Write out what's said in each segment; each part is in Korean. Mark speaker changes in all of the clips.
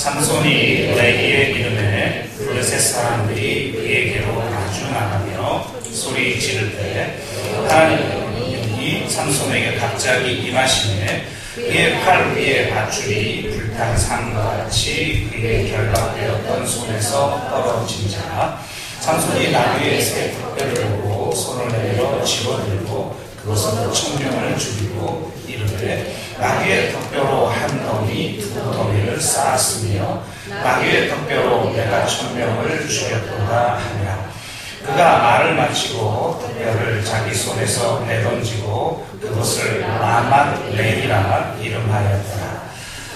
Speaker 1: 삼손이 레이의 이름에 블레셋 사람들이 그에게로 마주 나가며 소리 지를 때 하나님이 삼손에게 갑자기 임하시매 그의 팔 위에 밧줄이 불탄 상과 같이 그의 결박되었던 손에서 떨어진지라 삼손이 나귀의 새 턱뼈를 보고 손을 내밀어 집어들고 그것으로 청명을 죽이고 이르되 나귀의 턱뼈로 한 덩이 두 덩이를 쌓았으며 나귀의 턱뼈로 내가 청명을 죽였도다 하며 그가 말을 마치고 턱뼈를 자기 손에서 내던지고 그것을 라맛 레이라 이름하였더라.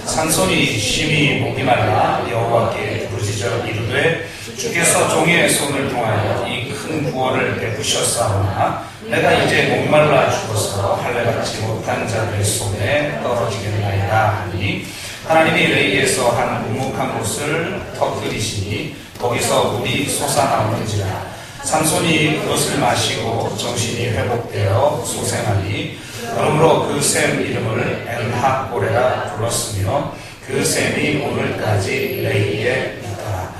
Speaker 1: 삼손이 심히 목이 말라 여호와께 부르짖어 이르되 주께서 종의 손을 통하여 이 큰 구원을 베푸셨사오나 내가 이제 목말라 죽어서 할례받지 못한 자들의 손에 떨어지겠나이다 하니 하나님이 레이에서 한 우묵한 곳을 터뜨리시니 거기서 물이 솟아나오는지라 삼손이 그것을 마시고 정신이 회복되어 소생하니 그러므로 그 샘 이름을 엘하고레라 불렀으며 그 샘이 오늘까지 레이에 있더라.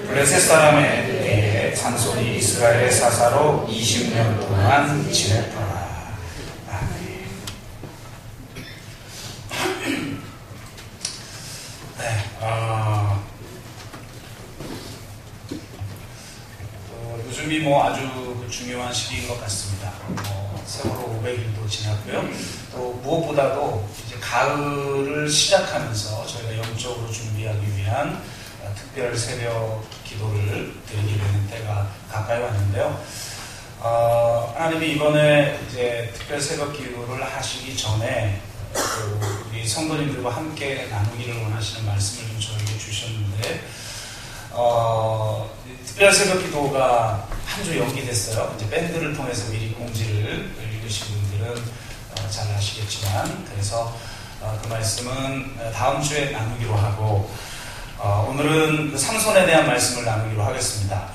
Speaker 1: 블레셋 사람에 대해 삼손이 이스라엘의 사사로 20년 동안 지냈더라. 요즘이 아주 중요한 시기인 것 같습니다. 세월호 500일도 지났고요. 또 무엇보다도 이제 가을을 시작하면서 저희가 영적으로 준비하기 위한 특별 새벽 기도를 드리게 되는 때가 가까이 왔는데요. 하나님이 이번에 이제 특별 새벽 기도를 하시기 전에 우리 성도님들과 함께 나누기를 원하시는 말씀을 좀 저에게 주셨는데, 특별 새벽 기도가 한 주 연기됐어요. 이제 밴드를 통해서 미리 공지를 읽으신 분들은 잘 아시겠지만, 그래서 그 말씀은 다음 주에 나누기로 하고, 오늘은 그 삼손에 대한 말씀을 나누기로 하겠습니다.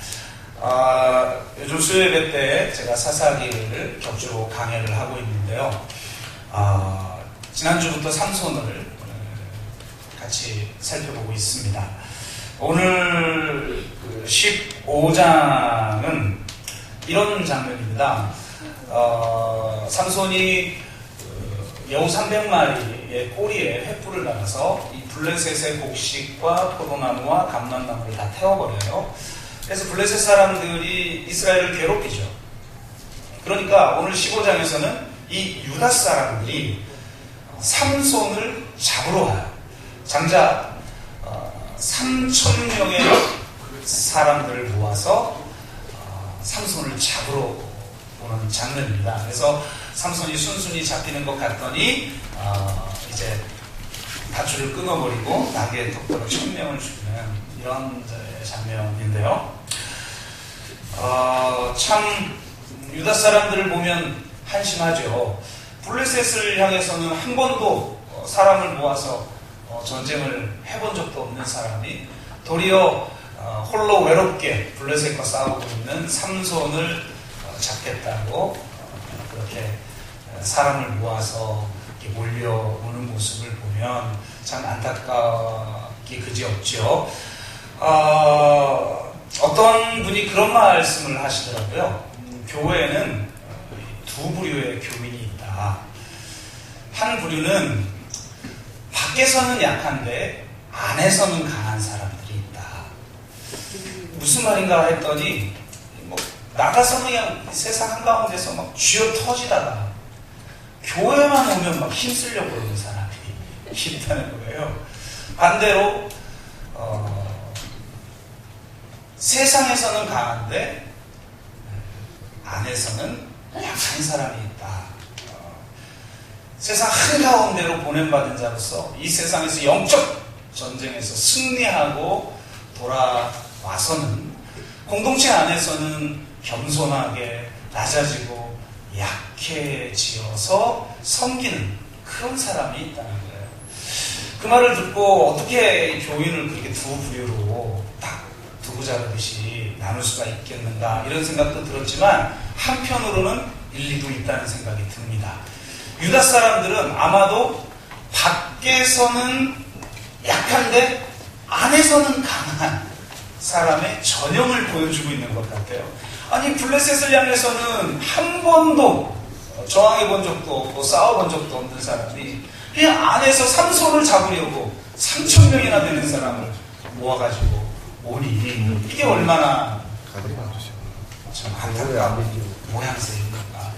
Speaker 1: 요즘 수요예배 때 제가 사사기를 격주로 강해를 하고 있는데요. 지난주부터 삼손을 같이 살펴보고 있습니다. 오늘 15장은 이런 장면입니다. 삼손이 여우 300마리의 꼬리에 횃불을 달아서 이 블레셋의 곡식과 포도나무와 감람나무를 다 태워버려요. 그래서 블레셋 사람들이 이스라엘을 괴롭히죠. 그러니까 오늘 15장에서는 이 유다 사람들이 삼손을 잡으러 와요. 장작 3,000명의 사람들을 모아서 삼손을 잡으러 오는 장면입니다. 그래서 삼손이 순순히 잡히는 것 같더니 이제 밧줄을 끊어버리고 나귀의 턱뼈로 천명을 죽이는 이런 장면인데요. 참 유다 사람들을 보면 한심하죠. 블레셋을 향해서는 한 번도 사람을 모아서 전쟁을 해본 적도 없는 사람이 도리어 홀로 외롭게 블레셋과 싸우고 있는 삼손을 잡겠다고 그렇게 사람을 모아서 이렇게 몰려오는 모습을 보면 참 안타깝기 그지없죠. 어떤 분이 그런 말씀을 하시더라고요. 교회에는 두 부류의 교민이 있다. 한 부류는 밖에서는 약한데 안에서는 강한 사람들이 있다. 무슨 말인가 했더니 나가서는 그냥 세상 한가운데서 막 쥐어 터지다가 교회만 오면 막 힘쓰려고 그러는 사람이 있다는 거예요. 반대로 세상에서는 강한데 안에서는 약한 사람이 있다. 세상 한가운데로 보냄받은 자로서 이 세상에서 영적 전쟁에서 승리하고 돌아와서는 공동체 안에서는 겸손하게 낮아지고 약해지어서 섬기는 그런 사람이 있다는 거예요. 그 말을 듣고 어떻게 교인을 그렇게 두 부류로 딱 두고 자르듯이 나눌 수가 있겠는가 이런 생각도 들었지만 한편으로는 일리도 있다는 생각이 듭니다. 유다 사람들은 아마도 밖에서는 약한데 안에서는 강한 사람의 전형을 보여주고 있는 것 같아요. 아니, 블레셋을 향해서는 한 번도 저항해 본 적도 없고 싸워본 적도 없는 사람이 그냥 안에서 삼손을 잡으려고 3,000명이나 되는 사람을 모아가지고 오니 이게 얼마나 참 안타까운 모양새입니까?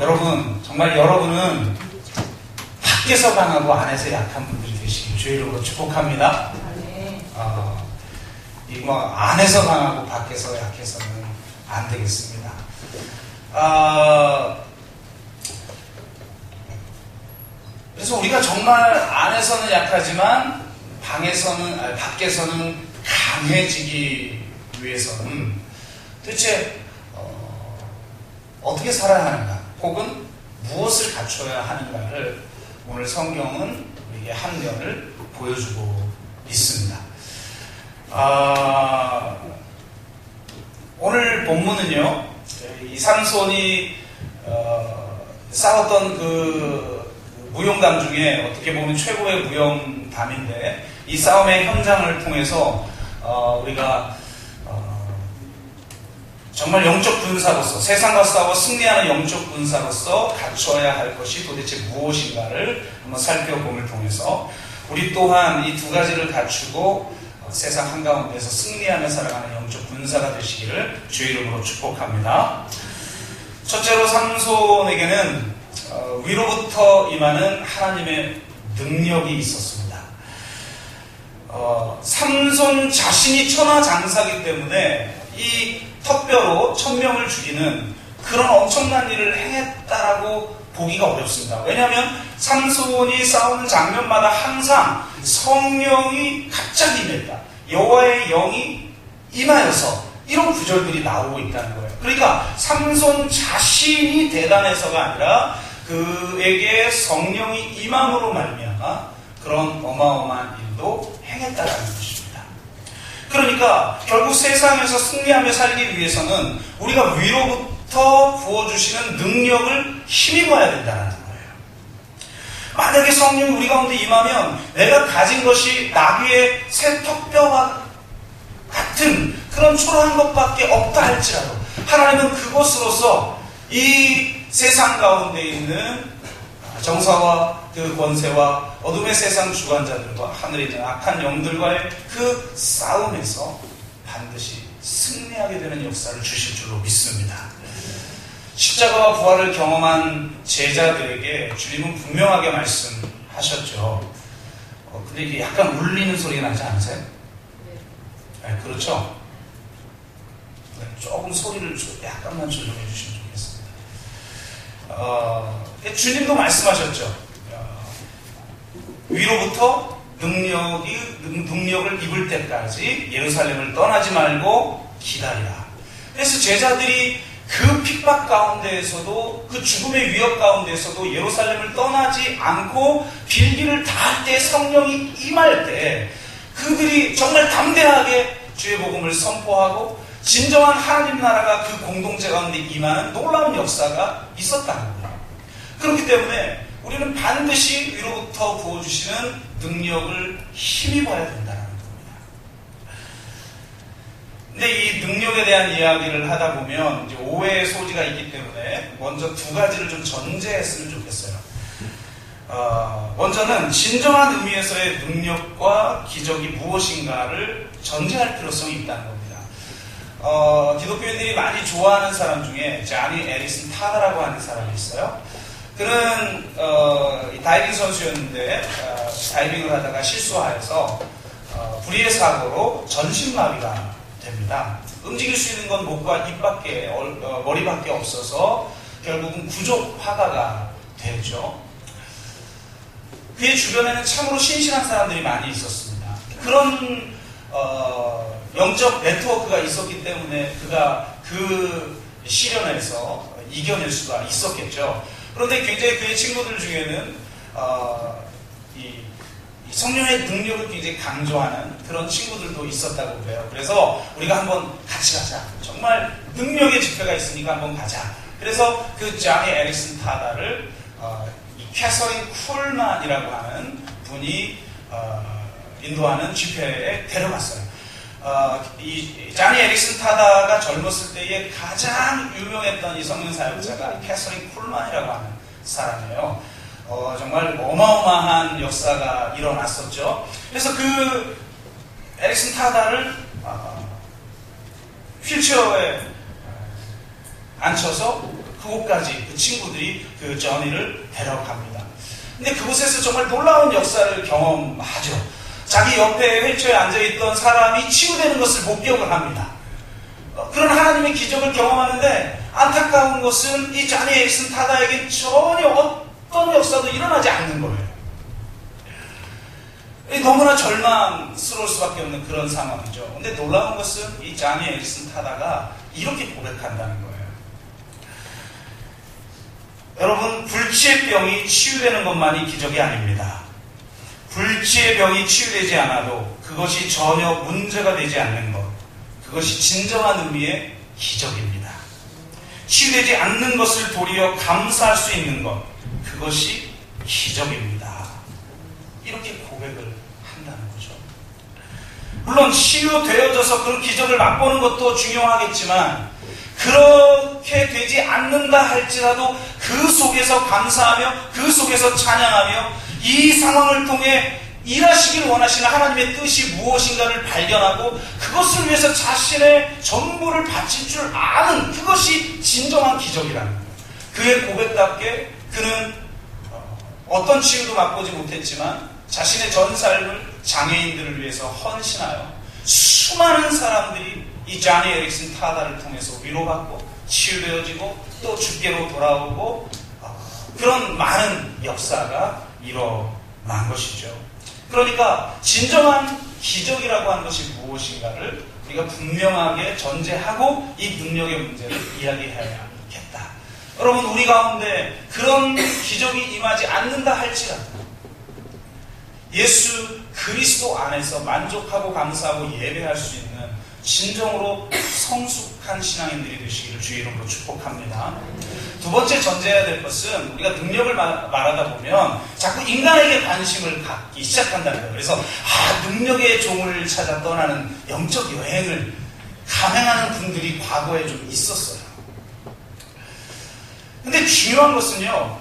Speaker 1: 여러분, 정말 여러분은 밖에서 강하고 안에서 약한 분들이 되시길 주의 이름으로 축복합니다. 이 안에서 강하고 밖에서 약해서는 안 되겠습니다. 그래서 우리가 정말 안에서는 약하지만 밖에서는 강해지기 위해서는 도대체 어떻게 살아야 하는가, 혹은 무엇을 갖춰야 하는가를 오늘 성경은 우리에게 한 면을 보여주고 있습니다. 오늘 본문은요, 이 삼손이 싸웠던 그 무용담 중에 어떻게 보면 최고의 무용담인데, 이 싸움의 현장을 통해서 우리가 정말 영적 군사로서, 세상과 싸워 승리하는 영적 군사로서 갖춰야 할 것이 도대체 무엇인가를 한번 살펴봄을 통해서 우리 또한 이 두 가지를 갖추고 세상 한가운데서 승리하며 살아가는 영적 군사가 되시기를 주의 이름으로 축복합니다. 첫째로 삼손에게는 위로부터 임하는 하나님의 능력이 있었습니다. 삼손 자신이 천하장사이기 때문에 이 턱뼈로 1,000명을 죽이는 그런 엄청난 일을 행했다라고 보기가 어렵습니다. 왜냐하면 삼손이 싸우는 장면마다 항상 성령이 갑자기 임했다, 여호와의 영이 임하여서, 이런 구절들이 나오고 있다는 거예요. 그러니까 삼손 자신이 대단해서가 아니라 그에게 성령이 임함으로 말미암아 그런 어마어마한 일도 행했다라는 것입니다. 그러니까 결국 세상에서 승리하며 살기 위해서는 우리가 위로부터 부어주시는 능력을 힘입어야 된다는 거예요. 만약에 성령이 우리 가운데 임하면 내가 가진 것이 나귀의 새 턱뼈와 같은 그런 초라한 것밖에 없다 할지라도 하나님은 그것으로서 이 세상 가운데 있는 정사와 그 권세와 어둠의 세상 주관자들과 하늘에 있는 악한 영들과의 그 싸움에서 반드시 승리하게 되는 역사를 주실 줄로 믿습니다. 십자가와 부활을 경험한 제자들에게 주님은 분명하게 말씀하셨죠. 근데 이게 약간 울리는 소리가 나지 않으세요? 네, 그렇죠? 네, 조금 소리를 약간만 조정해 주시면 좋겠습니다. 주님도 말씀하셨죠. 위로부터 능력을 입을 때까지 예루살렘을 떠나지 말고 기다리라. 그래서 제자들이 그 핍박 가운데에서도, 그 죽음의 위협 가운데에서도 예루살렘을 떠나지 않고 빌기를 다할 때, 성령이 임할 때 그들이 정말 담대하게 주의 복음을 선포하고 진정한 하나님 나라가 그 공동체 가운데 임하는 놀라운 역사가 있었다는 거예요. 그렇기 때문에 우리는 반드시 위로부터 부어주시는 능력을 힘입어야 된다는 겁니다. 근데 이 능력에 대한 이야기를 하다 보면 이제 오해의 소지가 있기 때문에 먼저 두 가지를 좀 전제했으면 좋겠어요. 먼저는 진정한 의미에서의 능력과 기적이 무엇인가를 전제할 필요성이 있다는 겁니다. 기독교인들이 많이 좋아하는 사람 중에 자니 에리슨 타다라고 하는 사람이 있어요. 그는 다이빙 선수였는데 다이빙을 하다가 실수하여서 불의의 사고로 전신마비가 됩니다. 움직일 수 있는 건 목과 입밖에, 머리밖에 없어서 결국은 구족 화가가 되죠. 그의 주변에는 참으로 신실한 사람들이 많이 있었습니다. 그런 영적 네트워크가 있었기 때문에 그가 그 시련에서 이겨낼 수가 있었겠죠. 그런데 굉장히 그의 친구들 중에는 이 성령의 능력을 굉장히 강조하는 그런 친구들도 있었다고 그래요. 그래서 우리가 한번 같이 가자. 정말 능력의 집회가 있으니까 한번 가자. 그래서 그 자니 에릭슨 타다를 이 캐서린 쿨만이라고 하는 분이 인도하는 집회에 데려갔어요. 이 자니 에릭슨 타다가 젊었을 때에 가장 유명했던 이 성령 사역자가 캐서린 쿨만이라고 하는 사람이에요. 정말 어마어마한 역사가 일어났었죠. 그래서 그 에릭슨 타다를 휠체어에 앉혀서 그곳까지 그 친구들이 그 저니를 데려갑니다. 근데 그곳에서 정말 놀라운 역사를 경험하죠. 자기 옆에 휠체어에 앉아있던 사람이 치유되는 것을 목격을 합니다. 그런 하나님의 기적을 경험하는데 안타까운 것은 이 자니 에릭슨 타다에게 전혀 어떤 역사도 일어나지 않는 거예요. 너무나 절망스러울 수밖에 없는 그런 상황이죠. 근데 놀라운 것은 이 자니 에릭슨 타다가 이렇게 고백한다는 거예요. 여러분, 불치의 병이 치유되는 것만이 기적이 아닙니다. 불치의 병이 치유되지 않아도 그것이 전혀 문제가 되지 않는 것, 그것이 진정한 의미의 기적입니다. 치유되지 않는 것을 도리어 감사할 수 있는 것, 그것이 기적입니다. 이렇게 고백을 한다는 거죠. 물론 치유되어져서 그런 기적을 맛보는 것도 중요하겠지만 그렇게 되지 않는다 할지라도 그 속에서 감사하며 그 속에서 찬양하며 이 상황을 통해 일하시길 원하시는 하나님의 뜻이 무엇인가를 발견하고 그것을 위해서 자신의 전부를 바칠 줄 아는 그것이 진정한 기적이라는 거예요. 그의 고백답게 그는 어떤 치유도 맛보지 못했지만 자신의 전 삶을 장애인들을 위해서 헌신하여 수많은 사람들이 이 자니 에릭슨 타다를 통해서 위로받고 치유되어지고 또 주께로 돌아오고 그런 많은 역사가 일어난 것이죠. 그러니까 진정한 기적이라고 하는 것이 무엇인가를 우리가 분명하게 전제하고 이 능력의 문제를 이야기해야겠다. 여러분, 우리 가운데 그런 기적이 임하지 않는다 할지라도 예수 그리스도 안에서 만족하고 감사하고 예배할 수 있는 진정으로 성숙한 신앙인들이 되시기를 주의 이름으로 축복합니다. 두 번째 전제해야 될 것은 우리가 능력을 말하다 보면 자꾸 인간에게 관심을 갖기 시작한다는 거예요. 그래서 능력의 종을 찾아 떠나는 영적 여행을 감행하는 분들이 과거에 좀 있었어요. 근데 중요한 것은요,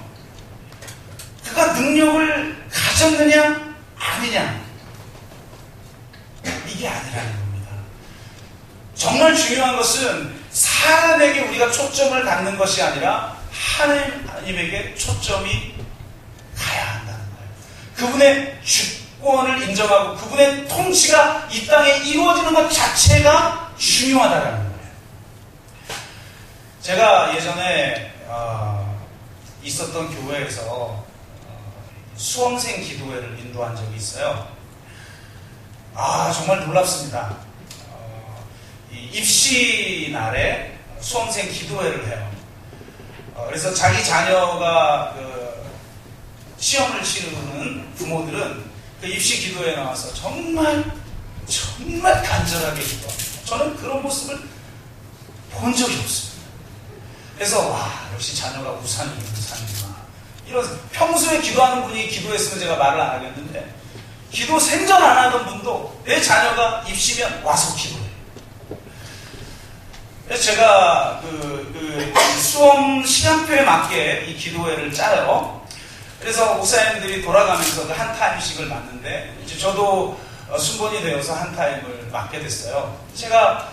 Speaker 1: 그가 능력을 가졌느냐 아니냐, 이게 아니라는 겁니다. 정말 중요한 것은 사람에게 우리가 초점을 갖는 것이 아니라 하나님에게 초점이 가야 한다는 거예요. 그분의 주권을 인정하고 그분의 통치가 이 땅에 이루어지는 것 자체가 중요하다는 거예요. 제가 예전에 있었던 교회에서 수험생 기도회를 인도한 적이 있어요. 정말 놀랍습니다. 입시 날에 수험생 기도회를 해요. 그래서 자기 자녀가 시험을 치르는 부모들은 그 입시 기도회에 나와서 정말 간절하게 기도합니다. 저는 그런 모습을 본 적이 없습니다. 그래서 역시 자녀가 우산이구나. 이런 평소에 기도하는 분이 기도했으면 제가 말을 안 하겠는데 기도 생전 안 하던 분도 내 자녀가 입시면 와서 기도해요. 그래서 제가 수험 시간표에 맞게 이 기도회를 짜요. 그래서 목사님들이 돌아가면서 한 타임씩을 맞는데 이제 저도 순번이 되어서 한 타임을 맡게 됐어요. 제가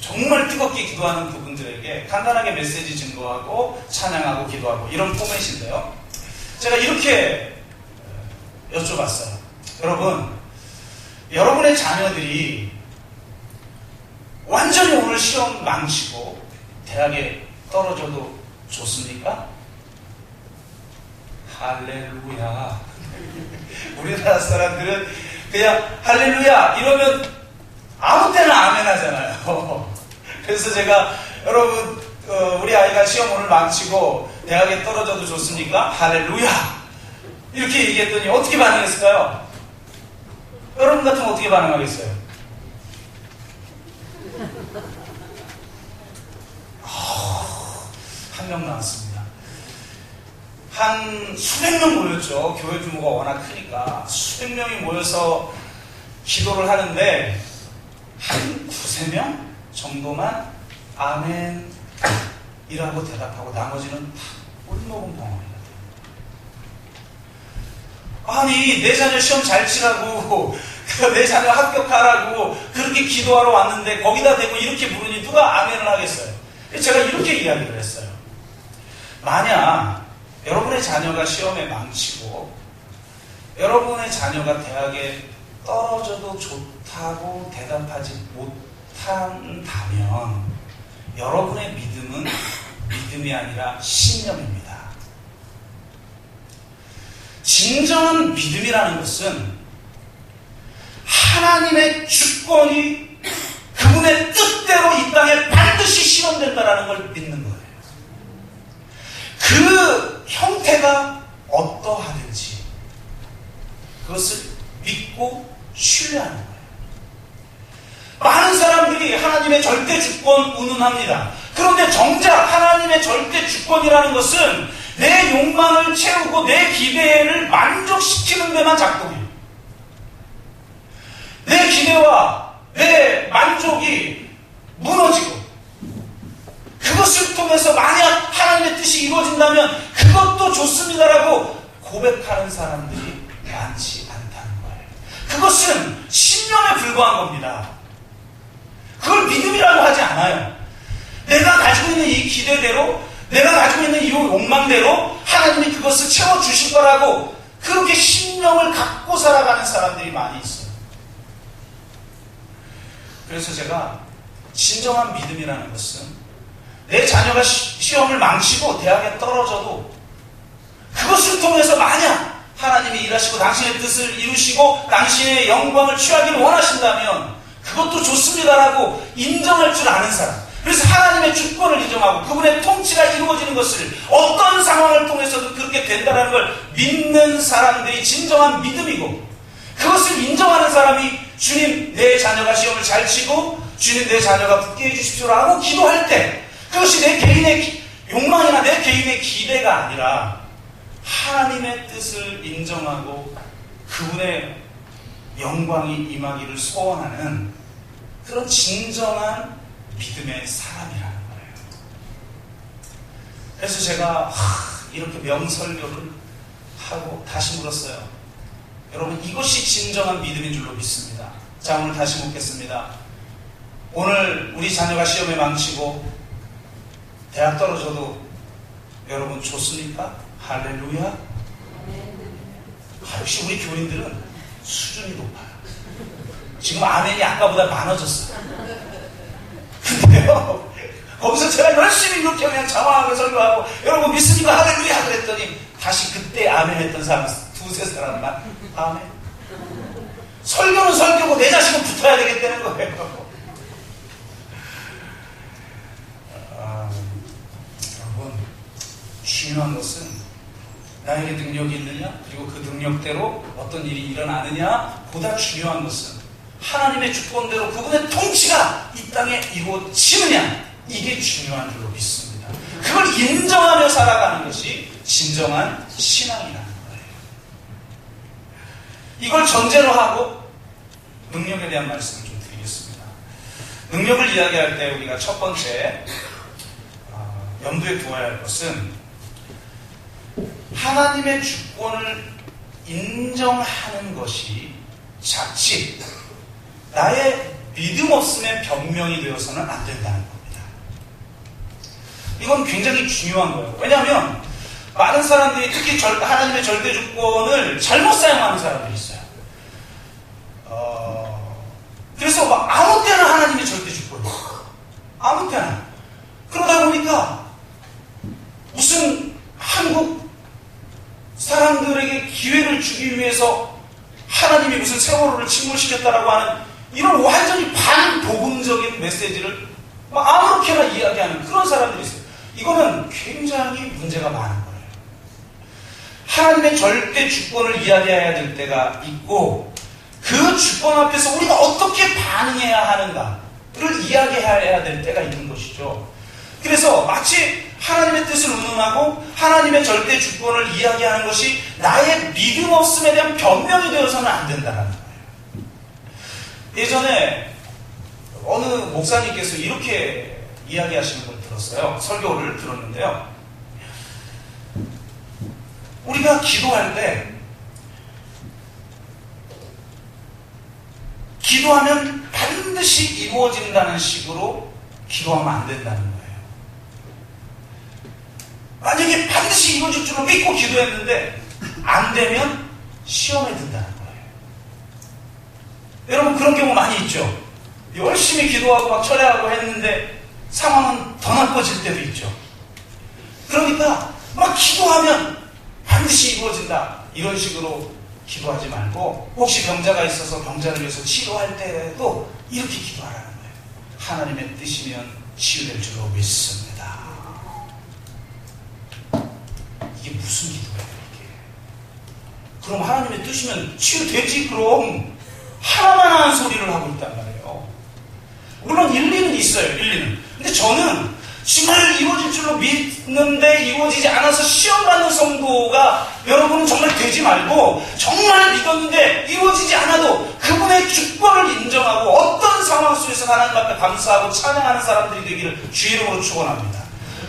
Speaker 1: 정말 뜨겁게 기도하는 그분들에게 간단하게 메시지 증거하고 찬양하고 기도하고 이런 포맷인데요. 제가 이렇게 여쭤봤어요. 여러분의 자녀들이 완전히 오늘 시험 망치고 대학에 떨어져도 좋습니까? 할렐루야. 우리나라 사람들은 그냥 할렐루야 이러면 아무 때나 아멘 하잖아요. 그래서 제가 여러분 우리 아이가 시험 오늘 망치고 대학에 떨어져도 좋습니까? 할렐루야 이렇게 얘기했더니 어떻게 반응했을까요? 여러분 같으면 어떻게 반응하겠어요? 한 명 나왔습니다. 한 수백 명 모였죠. 교회 규모가 워낙 크니까 수백 명이 모여서 기도를 하는데 한 9~3명 정도만 아멘 이라고 대답하고 나머지는 다 꼴먹은 벙어리가 돼요. 아니 내 자녀 시험 잘 치라고 내 자녀 합격하라고 그렇게 기도하러 왔는데 거기다 대고 이렇게 부르니 누가 아멘을 하겠어요? 제가 이렇게 이야기를 했어요. 만약 여러분의 자녀가 시험에 망치고 여러분의 자녀가 대학에 떨어져도 좋다고 대답하지 못한다면 여러분의 믿음은 믿음이 아니라 신념입니다. 진정한 믿음이라는 것은 하나님의 주권이 그분의 뜻대로 이 땅에 반드시 실현된다는 걸 믿는 거예요. 그 형태가 어떠하든지 그것을 믿고 신뢰하는 거예요. 많은 사람들이 하나님의 절대 주권 운운합니다. 그런데 정작 하나님의 절대 주권이라는 것은 내 욕망을 채우고 내 기대를 만족시키는 데만 작동해요. 내 기대와 내 만족이 무너지고 그것을 통해서 만약 하나님의 뜻이 이루어진다면 그것도 좋습니다라고 고백하는 사람들이 많지 않다는 거예요. 그것은 신념에 불과한 겁니다. 그걸 믿음이라고 하지 않아요. 내가 가지고 있는 이 기대대로 내가 가지고 있는 이 욕망대로 하나님이 그것을 채워주실 거라고 그렇게 신념을 갖고 살아가는 사람들이 많이 있어요. 그래서 제가 진정한 믿음이라는 것은 내 자녀가 시험을 망치고 대학에 떨어져도 그것을 통해서 만약 하나님이 일하시고 당신의 뜻을 이루시고 당신의 영광을 취하기를 원하신다면 그것도 좋습니다라고 인정할 줄 아는 사람. 그래서 하나님의 주권을 인정하고 그분의 통치가 이루어지는 것을 어떤 상황을 통해서도 그렇게 된다는 걸 믿는 사람들이 진정한 믿음이고 그것을 인정하는 사람이 주님 내 자녀가 시험을 잘 치고 주님 내 자녀가 붙게 해주십시오라고 기도할 때 그것이 내 개인의 욕망이나 내 개인의 기대가 아니라 하나님의 뜻을 인정하고 그분의 영광이 임하기를 소원하는 그런 진정한 믿음의 사람이라는 거예요. 그래서 제가 이렇게 명설교를 하고 다시 물었어요. 여러분 이것이 진정한 믿음인 줄로 믿습니다. 자 오늘 다시 묻겠습니다. 오늘 우리 자녀가 시험에 망치고 대학 떨어져도 여러분 좋습니까? 할렐루야. 역시 우리 교인들은 수준이 높아요. 지금 아멘이 아까보다 많아졌어요. 근데요 거기서 제가 열심히 이렇게 그냥 장황하게 설교하고 여러분 믿습니까? 할렐루야 그랬더니 다시 그때 아멘 했던 사람 두세 사람만 아멘. 설교는 설교고 내 자식은 붙어야 되겠다는 거예요. 여러분 중요한 것은 나에게 능력이 있느냐 그리고 그 능력대로 어떤 일이 일어나느냐 보다 중요한 것은 하나님의 주권대로 그분의 통치가 이 땅에 이루어지느냐 이게 중요한 줄로 믿습니다. 그걸 인정하며 살아가는 것이 진정한 신앙이라는 거예요. 이걸 전제로 하고 능력에 대한 말씀을 좀 드리겠습니다. 능력을 이야기할 때 우리가 첫 번째 염두에 두어야 할 것은 하나님의 주권을 인정하는 것이 자칫 나의 믿음 없음의 변명이 되어서는 안 된다는 겁니다. 이건 굉장히 중요한 거예요. 왜냐하면 많은 사람들이 특히 하나님의 절대 주권을 잘못 사용하는 사람들이 있어요. 그래서 막 아무 때나 하나님의 절대 주권이에요. 아무 때나. 그러다 보니까 무슨 한국 사람들에게 기회를 주기 위해서 하나님이 무슨 세월호를 침몰시켰다라고 하는 이런 완전히 반복음적인 메시지를 막 아무렇게나 이야기하는 그런 사람들이 있어요. 이거는 굉장히 문제가 많은 거예요. 하나님의 절대 주권을 이야기해야 될 때가 있고 그 주권 앞에서 우리가 어떻게 반응해야 하는가를 이야기해야 될 때가 있는 것이죠. 그래서 마치 하나님의 뜻을 운운하고 하나님의 절대 주권을 이야기하는 것이 나의 믿음 없음에 대한 변명이 되어서는 안 된다는 거예요. 예전에 어느 목사님께서 이렇게 이야기하시는 걸 들었어요. 설교를 들었는데요. 우리가 기도할 때 기도하면 반드시 이루어진다는 식으로 기도하면 안 된다는 거예요. 만약에 반드시 이루어질 줄로 믿고 기도했는데 안 되면 시험에 든다는 거예요. 여러분 그런 경우 많이 있죠. 열심히 기도하고 막 철회하고 했는데 상황은 더 나빠질 때도 있죠. 그러니까 막 기도하면 반드시 이루어진다 이런 식으로 기도하지 말고 혹시 병자가 있어서 병자를 위해서 치료할 때에도 이렇게 기도하라는 거예요. 하나님의 뜻이면 치유될 줄로 믿습니다. 이게 무슨 기도예요 이게? 그럼 하나님의 뜻이면 치유되지 그럼 하나만 하는 소리를 하고 있단 말이에요. 물론 일리는 있어요. 일리는. 근데 저는 정말 이루어질 줄로 믿는데 이루어지지 않아서 시험받는 성도가 여러분은 정말 되지 말고 정말 믿었는데 이루어지지 않아도 그분의 주권을 인정하고 어떤 상황 속에서 하나님 앞에 감사하고 찬양하는 사람들이 되기를 주 이름으로 축원합니다.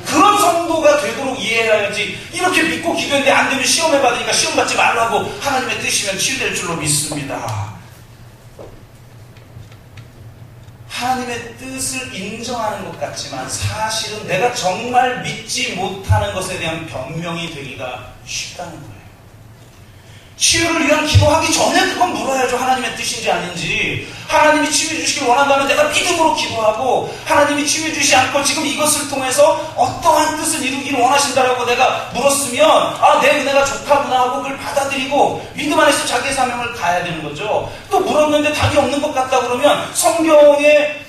Speaker 1: 그런 성도가 되도록 이해해야지 이렇게 믿고 기도했는데 안 되면 시험에 받으니까 시험 받지 말라고 하나님의 뜻이면 치유될 줄로 믿습니다. 하나님의 뜻을 인정하는 것 같지만 사실은 내가 정말 믿지 못하는 것에 대한 변명이 되기가 쉽다는 거예요. 치유를 위한 기도하기 전에 그건 물어야죠. 하나님의 뜻인지 아닌지. 하나님이 치유해 주시길 원한다면 내가 믿음으로 기도하고 하나님이 치유해 주시지 않고 지금 이것을 통해서 어떠한 뜻을 이루기를 원하신다라고 내가 물었으면 아, 내 은혜가 좋다구나 하고 그걸 받아들이고 믿음 안에서 자기의 사명을 가야 되는 거죠. 또 물었는데 답이 없는 것 같다 그러면 성경의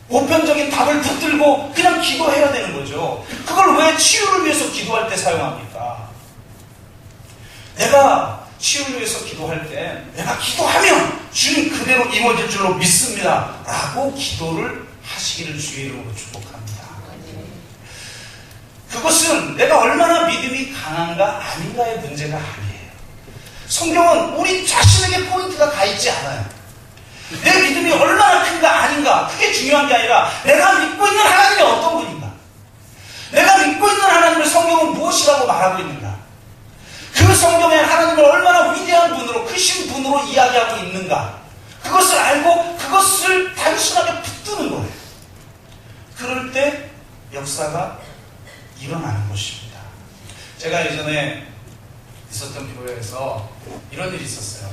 Speaker 1: 보편적인 답을 붙들고 그냥 기도해야 되는 거죠. 그걸 왜 치유를 위해서 기도할 때 사용합니까? 내가 치유를 위해서 기도할 때 내가 기도하면 주님 그대로 이루어질 줄로 믿습니다 라고 기도를 하시기를 주의 이름으로 축복합니다. 그것은 내가 얼마나 믿음이 강한가 아닌가의 문제가 아니에요. 성경은 우리 자신에게 포인트가 가 있지 않아요. 내 믿음이 얼마나 큰가 아닌가 그게 중요한 게 아니라 내가 믿고 있는 하나님이 어떤 분인가, 내가 믿고 있는 하나님을 성경은 무엇이라고 말하고 있는가, 그 성경에 하나님을 얼마나 위대한 분으로 크신 분으로 이야기하고 있는가 그것을 알고 그것을 단순하게 붙드는 거예요. 그럴 때 역사가 일어나는 것입니다. 제가 예전에 있었던 교회에서 이런 일이 있었어요.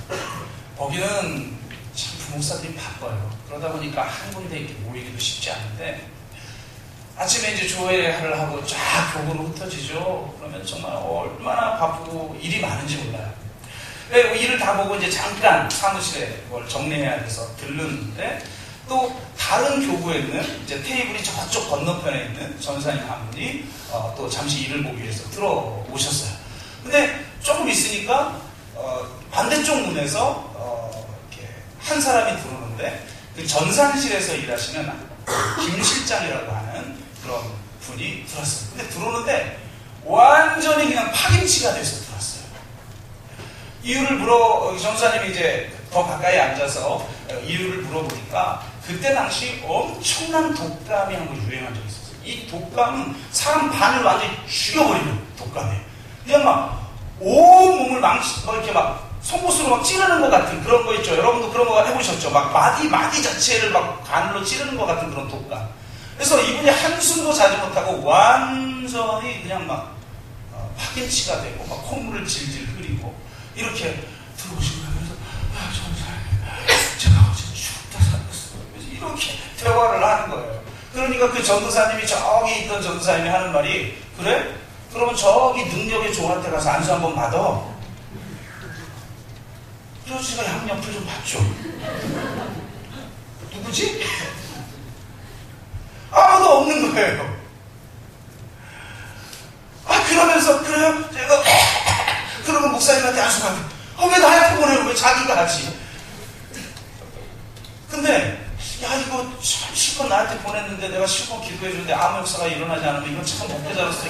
Speaker 1: 거기는 참 부목사들이 바빠요. 그러다 보니까 한 군데 이렇게 모이기도 쉽지 않은데 아침에 이제 조회를 하고 쫙 교구로 흩어지죠. 그러면 정말 얼마나 바쁘고 일이 많은지 몰라요. 일을 다 보고 이제 잠깐 사무실에 뭘 정리해야 돼서 들르는데 또 다른 교구에는 이제 테이블이 저쪽 건너편에 있는 전사님 한 분이 또 잠시 일을 보기 위해서 들어오셨어요. 근데 조금 있으니까 반대쪽 문에서 이렇게 한 사람이 들어오는데 그 전산실에서 일하시는 김 실장이라고 하는 그런 분이 들어왔어요. 근데 들어오는데 완전히 그냥 파김치가 돼서 들어왔어요. 이유를 전사님이 이제 더 가까이 앉아서 이유를 물어보니까 그때 당시 엄청난 독감이 한 번 유행한 적이 있었어요. 이 독감은 사람 반을 완전히 죽여버리는 독감이에요. 그냥 막 온몸을 이렇게 막 속옷으로 막 찌르는 것 같은 그런 거 있죠. 여러분도 그런 거 해보셨죠? 막 마디 자체를 막 바늘로 찌르는 것 같은 그런 독감. 그래서 이분이 한숨도 자지 못하고 완전히 그냥 막 파김치가 되고 막 콧물을 질질 흐리고 이렇게 들어오신 거예요. 그래서 전사님 제가 어제 죽다 살았어요. 그래서 이렇게 대화를 하는 거예요. 그러니까 그 전도사님이 저기 있던 전도사님이 하는 말이 그래? 그러면 저기 능력의 종한테 가서 안수 한번 받아. 그래서 제가 양옆을 좀 봤죠. 누구지? 아무도 없는 거예요. 그러면서 그래요? 제가 그러면 목사님한테 안수 받아. 왜 나한테 보내고 왜 자기가 하지? 근데 야, 이거 참 실컷 나한테 보냈는데 내가 실컷 기도해주는데 아무 역사가 일어나지 않으면 이건 참 목회자로서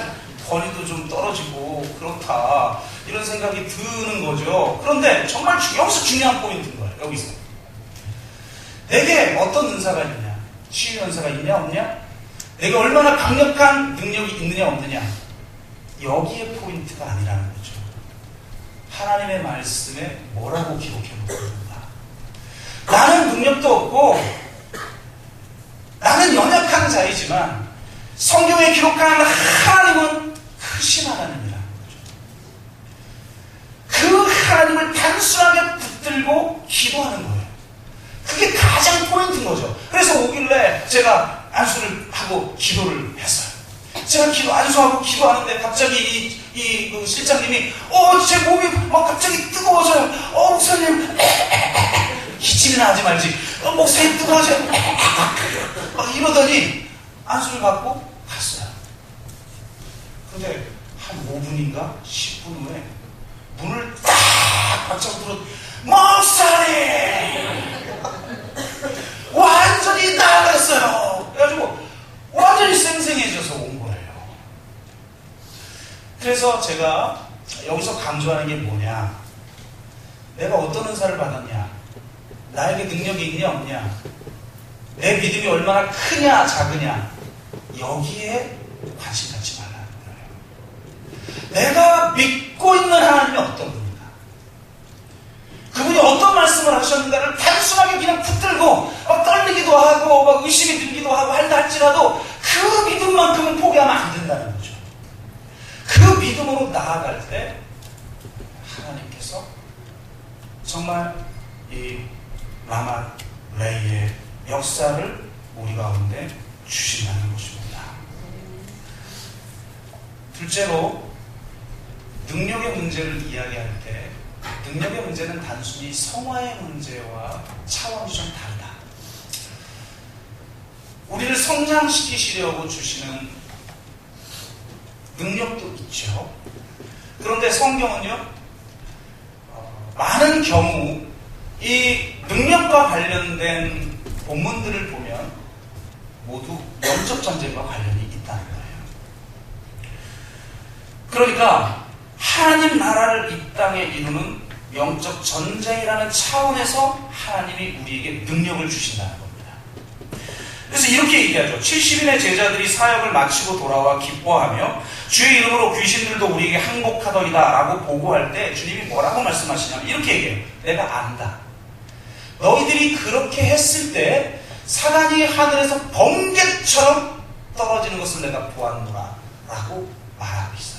Speaker 1: 권위도 좀 떨어지고 그렇다, 이런 생각이 드는 거죠. 그런데 정말 여기서 중요한 포인트인 거예요. 여기서 내게 어떤 은사가 있느냐, 치유 은사가 있냐 없냐, 내가 얼마나 강력한 능력이 있느냐 없느냐, 여기에 포인트가 아니라는 거죠. 하나님의 말씀에 뭐라고 기록해 놓고 있는가. 나는 능력도 없고 나는 연약한 자이지만 성경에 기록한 하나님은 크신 하나님이라는 거죠. 그 하나님을 단순하게 붙들고 기도하는 거예요. 그게 가장 포인트인 거죠. 그래서 오길래 제가 안수를 하고 기도를 했어요. 제가 안수하고 기도하는데 갑자기 그 실장님이 제 몸이 막 갑자기 뜨거워져요. 목사님 기침이나 하지 말지. 목사님 뜨거워져요. 막 이러더니 안수를 받고 갔어요. 근데 한 5분인가 10분 후에 문을 딱 박차고 들어, 목사님 완전히 나아갔어요. 그래가지고 완전히 생생해져서 온 거예요. 그래서 제가 여기서 강조하는 게 뭐냐, 내가 어떤 은사를 받았냐, 나에게 능력이 있냐 없냐, 내 믿음이 얼마나 크냐 작으냐, 여기에 관심 갖지 말라는 거예요. 내가 믿고 있는 하나님이 어떤 분인가, 그분이 어떤 말씀을 하셨는가를 단순하게 그냥 붙들고 막 떨리기도 하고 막 의심이 들기도 하고 할지라도 그 믿음만큼은 포기하면 안 된다는 거죠. 그 믿음으로 나아갈 때 하나님께서 정말 이 라마 레이의 역사를 우리 가운데 주신다는 것입니다. 둘째로, 능력의 문제를 이야기할 때 능력의 문제는 단순히 성화의 문제와 차원이 좀 다르다. 우리를 성장시키시려고 주시는 능력도 있죠. 그런데 성경은요, 많은 경우 이 능력과 관련된 본문들을 보면 모두 영적 전쟁과 관련이 있다는 거예요. 그러니까 하나님 나라를 이 땅에 이루는 영적 전쟁이라는 차원에서 하나님이 우리에게 능력을 주신다는 겁니다. 그래서 이렇게 얘기하죠. 70인의 제자들이 사역을 마치고 돌아와 기뻐하며 주의 이름으로 귀신들도 우리에게 항복하더이다 라고 보고할 때 주님이 뭐라고 말씀하시냐면 이렇게 얘기해요. 내가 안다. 너희들이 그렇게 했을 때 사단이 하늘에서 번개처럼 떨어지는 것을 내가 보았노라 라고 말하고 있어요.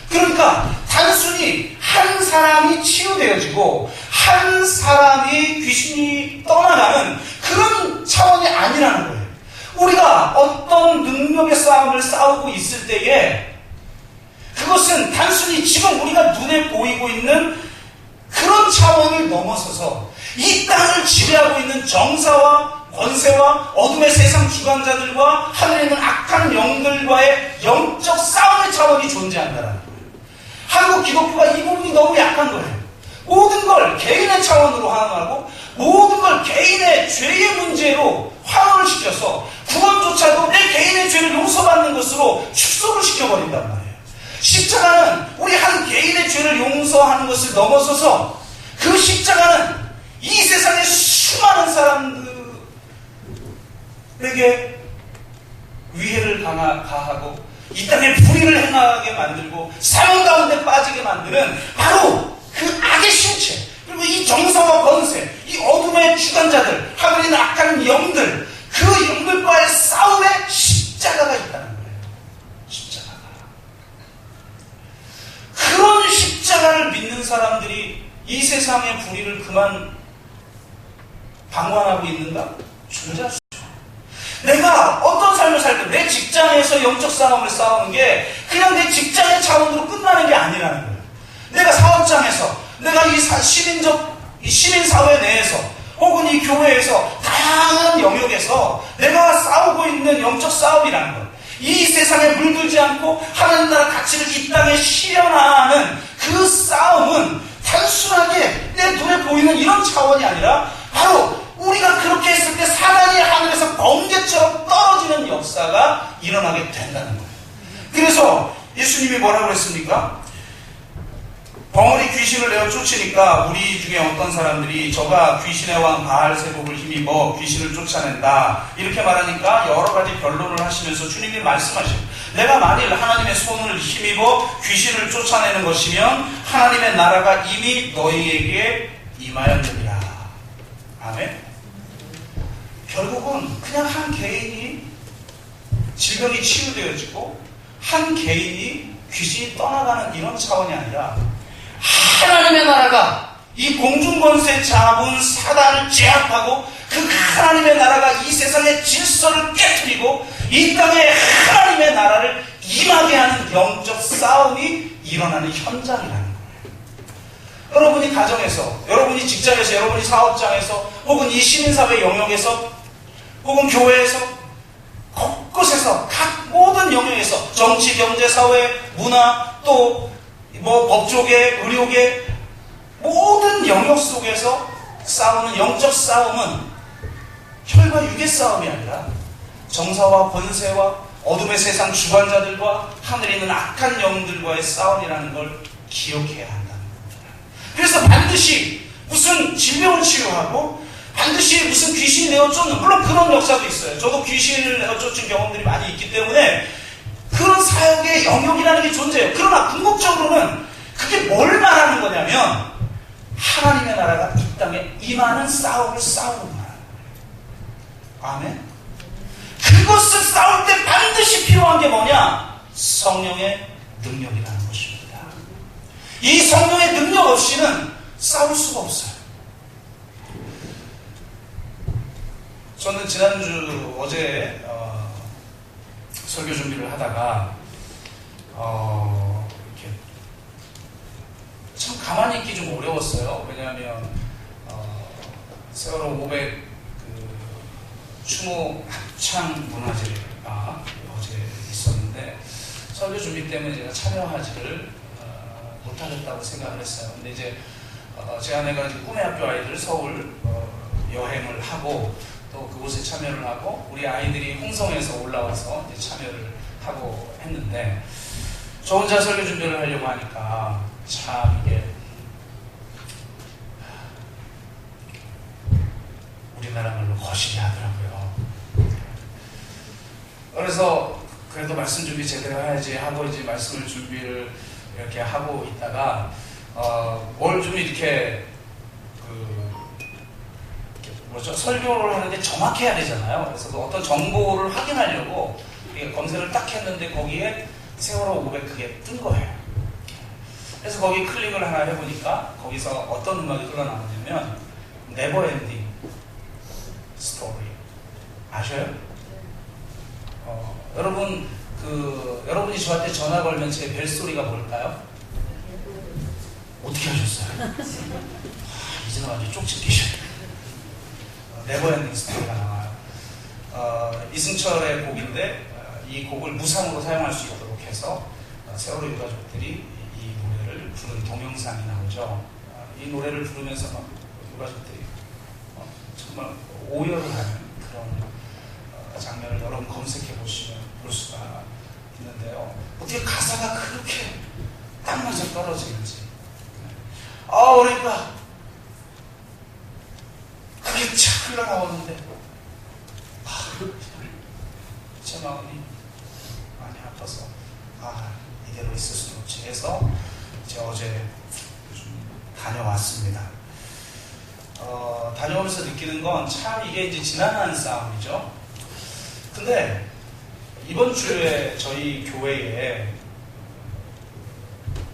Speaker 1: 그러니까 단순히 한 사람이 치유되어지고 한 사람이 귀신이 떠나가는 그런 차원이 아니라는 거예요. 우리가 어떤 능력의 싸움을 싸우고 있을 때에 그것은 단순히 지금 우리가 눈에 보이고 있는 그런 차원을 넘어서서 이 땅을 지배하고 있는 정사와 권세와 어둠의 세상 주관자들과 하늘에 있는 악한 영들과의 영적 싸움의 차원이 존재한다는 거예요. 한국 기독교가 이 부분이 너무 약한 거예요. 모든 걸 개인의 차원으로 환원하고 모든 걸 개인의 죄의 문제로 환원을 시켜서 구원조차도 내 개인의 죄를 용서받는 것으로 축소를 시켜버린단 말이에요. 십자가는 우리 한 개인의 죄를 용서하는 것을 넘어서서 그 십자가는 이 세상의 수많은 사람들에게 위해를 가하고 이 땅에 불의를 행하게 만들고 사형 가운데 빠지게 만드는 바로 그 악의 실체, 그리고 이 정사와 권세, 이 어둠의 주관자들, 하늘에 있는 악한 영들, 그 영들과의 싸움에 십자가가 있다는 거예요. 십자가가. 그런 십자가를 믿는 사람들이 이 세상의 불의를 그만 방관하고 있는가? 존재할 수 없죠. 내가 어떤 삶을 살 때 내 직장에서 영적 싸움을 싸우는 게 그냥 내 직장의 차원으로 끝나는 게 아니라는 거예요. 내가 사업장에서, 내가 이 시민사회 내에서, 혹은 이 교회에서, 다양한 영역에서 내가 싸우고 있는 영적 싸움이라는 것. 이 세상에 물들지 않고 하나님 나라 가치를 이 땅에 실현하는 그 싸움은 단순하게 내 눈에 보이는 이런 차원이 아니라 바로 우리가 그렇게 했을 때 사단이 일어나게 된다는 거예요. 그래서 예수님이 뭐라고 했습니까? 벙어리 귀신을 내어 쫓으니까 우리 중에 어떤 사람들이 저가 귀신의 왕 바알세복을 힘입어 귀신을 쫓아낸다 이렇게 말하니까 여러 가지 변론을 하시면서 주님이 말씀하시고, 내가 만일 하나님의 손을 힘입어 귀신을 쫓아내는 것이면 하나님의 나라가 이미 너희에게 임하였느니라. 아멘. 결국은 그냥 한 개인이 질병이 치유되어지고 한 개인이 귀신이 떠나가는 이런 차원이 아니라 하나님의 나라가 이 공중권세 잡은 사단을 제압하고 그 하나님의 나라가 이 세상의 질서를 깨뜨리고 이 땅에 하나님의 나라를 임하게 하는 영적 싸움이 일어나는 현장이라는 거예요. 여러분이 가정에서, 여러분이 직장에서, 여러분이 사업장에서, 혹은 이 시민사회 영역에서, 혹은 교회에서, 곳곳에서, 각 모든 영역에서 정치, 경제, 사회, 문화, 또 법조계, 의료계 모든 영역 속에서 싸우는 영적 싸움은 혈과 육의 싸움이 아니라 정사와 권세와 어둠의 세상 주관자들과 하늘에 있는 악한 영들과의 싸움이라는 걸 기억해야 한다는 겁니다. 그래서 반드시 무슨 질병을 치료하고 반드시 무슨 귀신이 내어 쫓는, 물론 그런 역사도 있어요. 저도 귀신을 내어 쫓은 경험들이 많이 있기 때문에 그런 사역의 영역이라는 게 존재해요. 그러나 궁극적으로는 그게 뭘 말하는 거냐면 하나님의 나라가 이 땅에 임하는 싸움을 싸우는 거야. 아멘. 그것을 싸울 때 반드시 필요한 게 뭐냐? 성령의 능력이라는 것입니다. 이 성령의 능력 없이는 싸울 수가 없어요. 저는 지난주 어제 설교 준비를 하다가 이렇게 참 가만히 있기 좀 어려웠어요. 왜냐하면 세월호 500 추모 합창 문화제가 어제 있었는데 설교 준비 때문에 제가 참여하지를 못하겠다고 생각을 했어요. 근데 이제 제 아내가 꿈의 학교 아이들 서울 여행을 하고 또 그곳에 참여를 하고 우리 아이들이 홍성에서 올라와서 이제 참여를 하고 했는데 저 혼자 설교 준비를 하려고 하니까 참 이게 우리나라 말로 거시기 하더라고요. 그래서 그래도 말씀 준비 제대로 해야지 하고 이제 말씀을 준비를 이렇게 하고 있다가 뭘 좀 이렇게 설교를 하는데 정확해야 되잖아요. 그래서 그 어떤 정보를 확인하려고 검색을 딱 했는데 거기에 세월호 500 그게 뜬 거예요. 그래서 거기 클릭을 하나 해보니까 거기서 어떤 음악이 흘러나오냐면 네버엔딩 스토리 아셔요? 여러분 여러분이 저한테 전화 걸면 제 벨소리가 뭘까요? 어떻게 하셨어요? 이제는 완전 쪽집 계셔요. 네버엔딩 스토리가 나와요. 이승철의 곡인데 이 곡을 무상으로 사용할 수 있도록 해서 세월호 유가족들이 이 노래를 부른 동영상이 나오죠. 이 노래를 부르면서 막 유가족들이 정말 오열을 하는 그런 장면을 여러분 검색해 보시면 볼 수가 있는데요. 어떻게 가사가 그렇게 딱 맞아 떨어지는지. 그러니까 그게 착 흘러나오는데 제 마음이 많이 아파서 이대로 있을 수는 없지 해서 이제 어제 좀 다녀왔습니다. 다녀오면서 느끼는 건 참 이게 이제 지난한 싸움이죠. 근데 이번 주에 저희 교회에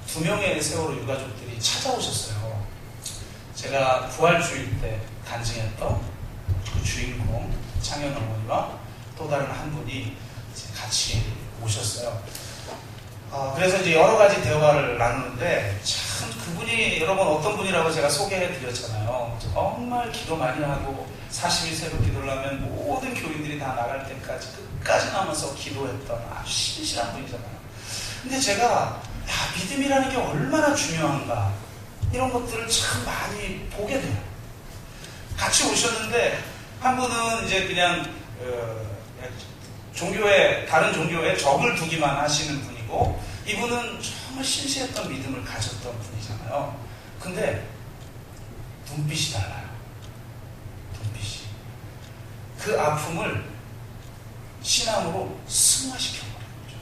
Speaker 1: 2명의 세월호 유가족들이 찾아오셨어요. 제가 부활주일 때 간증했던 그 주인공 창현 어머니와 또 다른 한 분이 같이 오셨어요. 그래서 이제 여러 가지 대화를 나누는데 참 그분이 여러분 어떤 분이라고 제가 소개해 드렸잖아요. 정말 기도 많이 하고 40일 새벽 기도를 하면 모든 교인들이 다 나갈 때까지 끝까지 남아서 기도했던 아주 신실한 분이잖아요. 근데 제가 믿음이라는 게 얼마나 중요한가 이런 것들을 참 많이 보게 돼요. 같이 오셨는데 한 분은 이제 그냥 다른 종교에 적을 두기만 하시는 분이고, 이분은 정말 신실했던 믿음을 가졌던 분이잖아요. 근데 눈빛이 달라요. 눈빛이. 그 아픔을 신앙으로 승화시켜버린 거죠.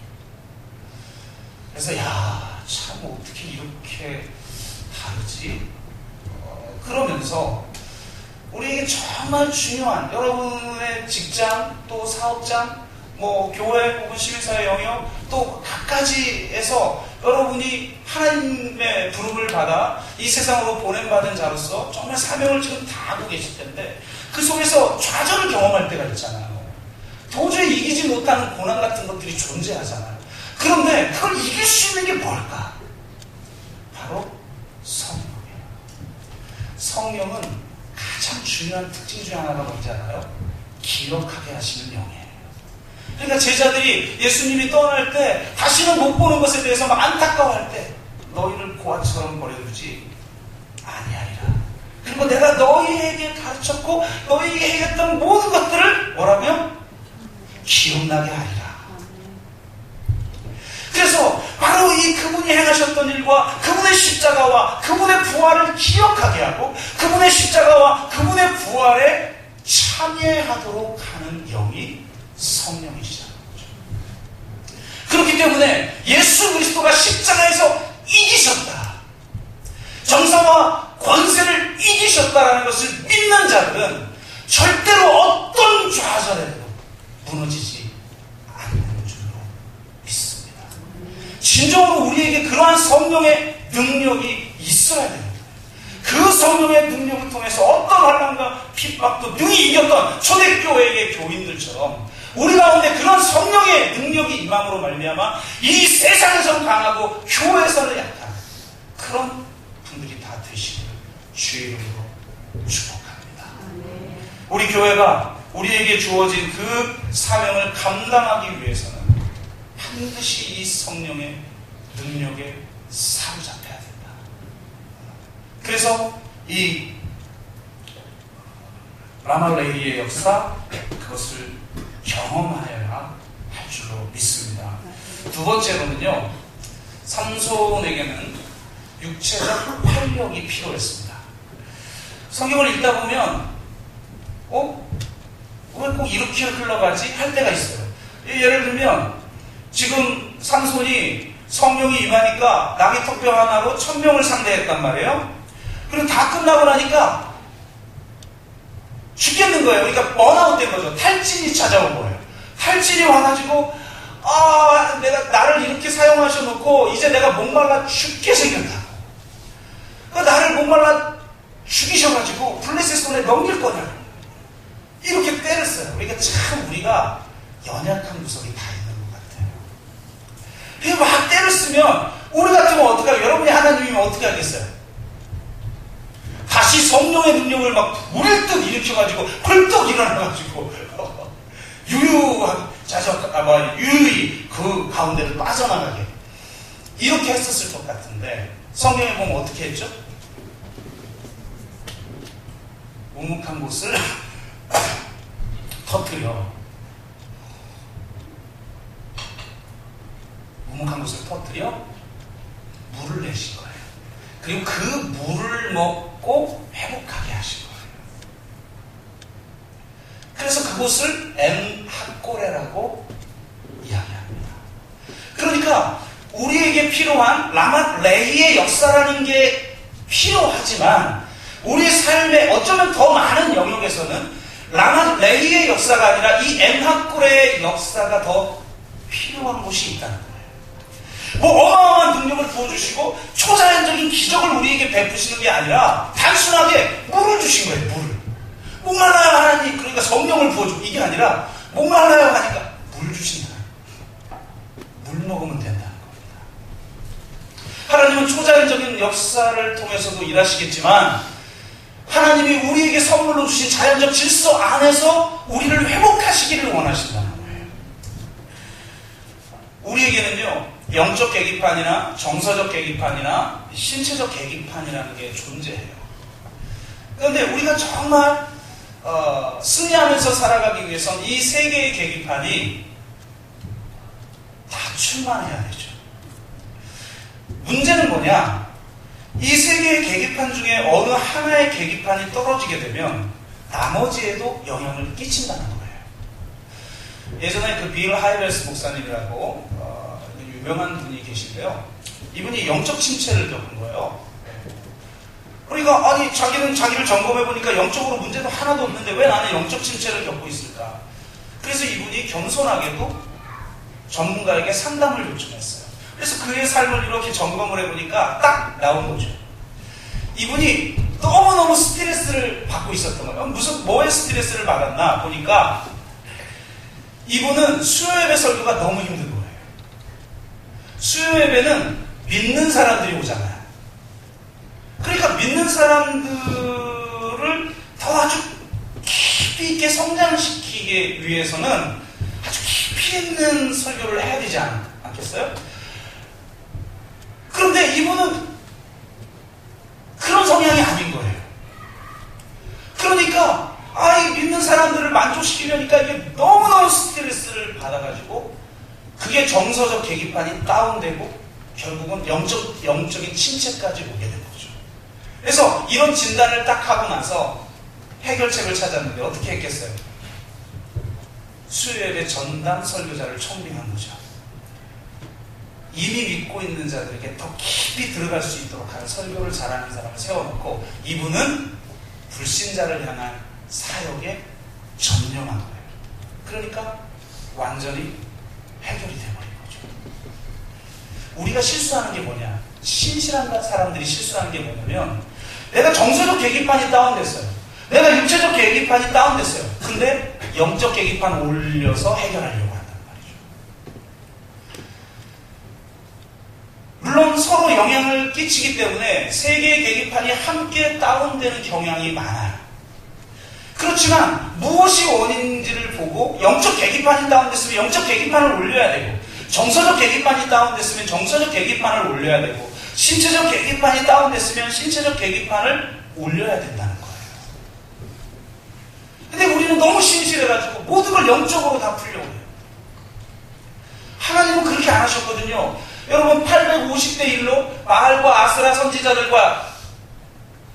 Speaker 1: 그래서 참 어떻게 이렇게 다르지? 그러면서 우리에게 정말 중요한 여러분의 직장, 또 사업장, 교회 혹은 시민사회 영역, 또 각가지에서 여러분이 하나님의 부름을 받아 이 세상으로 보냄받은 자로서 정말 사명을 지금 다 하고 계실 텐데, 그 속에서 좌절을 경험할 때가 있잖아요. 도저히 이기지 못하는 고난 같은 것들이 존재하잖아요. 그런데 그걸 이길 수 있는 게 뭘까? 바로 성령이에요. 성령은 가장 중요한 특징 중 하나가 뭔지 알아요? 기억하게 하시는 영이에요. 그러니까 제자들이 예수님이 떠날 때 다시는 못 보는 것에 대해서 막 안타까워할 때, 너희를 고아처럼 버려두지 아니하리라. 그리고 내가 너희에게 가르쳤고 너희에게 했던 모든 것들을 뭐라며? 기억나게 하리라. 그래서 바로 이 그분이 행하셨던 일과 그분의 십자가와 그분의 부활을 기억하게 하고, 그분의 십자가와 그분의 부활에 참여하도록 하는 영이 성령이시라는 거죠. 그렇기 때문에 예수 그리스도가 십자가에서 이기셨다, 정사와 권세를 이기셨다라는 것을 믿는 자들은 절대로 어떤 좌절에도 무너지지 않는 줄로 믿습니다. 진정으로 우리에게 그러한 성령의 능력이 있어야 됩니다. 그 성령의 능력을 통해서 어떤 환난과 핍박도 능히 이겼던 초대교회의 교인들처럼 우리 가운데 그런 성령의 능력이 임함으로 말미암아 이 세상에서는 강하고 교회에서는 약한 그런 분들이 다 되시기를 주의 이름으로 축복합니다. 우리 교회가 우리에게 주어진 그 사명을 감당하기 위해서는 반드시 이 성령의 능력에 사로잡혀야 된다. 그래서 이 라말레이의 역사, 그것을 경험하여야 할 줄로 믿습니다. 두 번째로는요, 삼손에게는 육체적 활력이 필요했습니다. 성경을 읽다 보면 왜 꼭 이렇게 흘러가지? 할 때가 있어요. 예를 들면 지금 삼손이 성령이 임하니까 나귀 턱뼈 하나로 1000명을 상대했단 말이에요. 그리고 다 끝나고 나니까 죽겠는 거예요. 그러니까 번아웃 된 거죠. 탈진이 찾아온 거예요. 탈진이 와가지고 내가 나를 이렇게 사용하셔놓고 이제 내가 목말라 죽게 생겼다. 나를 목말라 죽이셔가지고 블레셋 손에 넘길 거냐, 이렇게 때렸어요. 그러니까 참 우리가 연약한 구석이 다 있는 것 같아요. 그냥 막 때렸으면 우리 같으면 어떡하요? 여러분이 하나님이면 어떻게 하겠어요? 다시 성령의 능력을 막 물뜻 일으켜가지고 펄떡 일어나가지고 유유히 그 가운데를 빠져나가게 이렇게 했었을 것 같은데, 성경에 보면 어떻게 했죠? 묵묵한 곳을 터뜨려, 묵묵한 곳을 터뜨려 물을 내신 거예요. 그리고 그 물을 먹고 회복하게 하신 거예요. 그래서 그곳을 엔핫고레라고 이야기합니다. 그러니까 우리에게 필요한 라말레이의 역사라는 게 필요하지만, 우리 삶의 어쩌면 더 많은 영역에서는 라말레이의 역사가 아니라 이 엔핫고레의 역사가 더 필요한 곳이 있다는 거예요. 어마어마한 능력을 부어주시고 초자연적인 기적을 우리에게 베푸시는 게 아니라 단순하게 물을 주신 거예요. 물을. 목말라요 하나님, 그러니까 성령을 부어주고, 이게 아니라 목말라요 하니까 물 주신다. 물 먹으면 된다는 겁니다. 하나님은 초자연적인 역사를 통해서도 일하시겠지만, 하나님이 우리에게 선물로 주신 자연적 질서 안에서 우리를 회복하시기를 원하신다는 거예요. 우리에게는요, 영적 계기판이나 정서적 계기판이나 신체적 계기판이라는 게 존재해요. 그런데 우리가 정말 승리하면서 살아가기 위해서는 이 세 개의 계기판이 충만해야 되죠. 문제는 뭐냐? 이 세 개의 계기판 중에 어느 하나의 계기판이 떨어지게 되면 나머지에도 영향을 끼친다는 거예요. 예전에 그 빌 하이벨스 목사님이라고 유명한 분이 계신데요. 이분이 영적 침체를 겪은 거예요. 그러니까 아니 자기는 자기를 점검해보니까 영적으로 문제도 하나도 없는데 왜 나는 영적 침체를 겪고 있을까? 그래서 이분이 겸손하게도 전문가에게 상담을 요청했어요. 그래서 그의 삶을 이렇게 점검을 해보니까 딱 나온 거죠. 이분이 너무너무 스트레스를 받고 있었던 거예요. 뭐에 스트레스를 받았나 보니까 이분은 수요예배 설교가 너무 힘든 거예요. 수요예배는 믿는 사람들이 오잖아요. 그러니까 믿는 사람들을 더 아주 깊이 있게 성장시키기 위해서는 아주 깊이 있는 설교를 해야 되지 않겠어요? 그런데 이분은 그런 성향이 아닌 거예요. 그러니까 이 믿는 사람들을 만족시키려니까 이게 너무너무 스트레스를 받아가지고 그게 정서적 계기판이 다운되고 결국은 영적인 침체까지 오게 된 거죠. 그래서 이런 진단을 딱 하고 나서 해결책을 찾았는데 어떻게 했겠어요? 수요예배 전담 설교자를 청빙한 거죠. 이미 믿고 있는 자들에게 더 깊이 들어갈 수 있도록 하는 설교를 잘하는 사람을 세워놓고 이분은 불신자를 향한 사역에 전념한 거예요. 그러니까 완전히 해결이 돼버린 거죠. 우리가 실수하는 게 뭐냐? 신실한 사람들이 실수하는 게 뭐냐면 내가 정서적 계기판이 다운됐어요. 내가 육체적 계기판이 다운됐어요. 근데 영적 계기판 올려서 해결하려고 한단 말이죠. 물론 서로 영향을 끼치기 때문에 세 개의 계기판이 함께 다운되는 경향이 많아요. 그렇지만 무엇이 원인인지를 보고 영적 계기판이 다운됐으면 영적 계기판을 올려야 되고 정서적 계기판이 다운됐으면 정서적 계기판을 올려야 되고 신체적 계기판이 다운됐으면 신체적 계기판을 올려야 된다는 거예요. 근데 우리는 너무 심실해가지고 모든 걸 영적으로 다 풀려고 해요. 하나님은 그렇게 안 하셨거든요. 여러분 850대 1로 바알과 아스라 선지자들과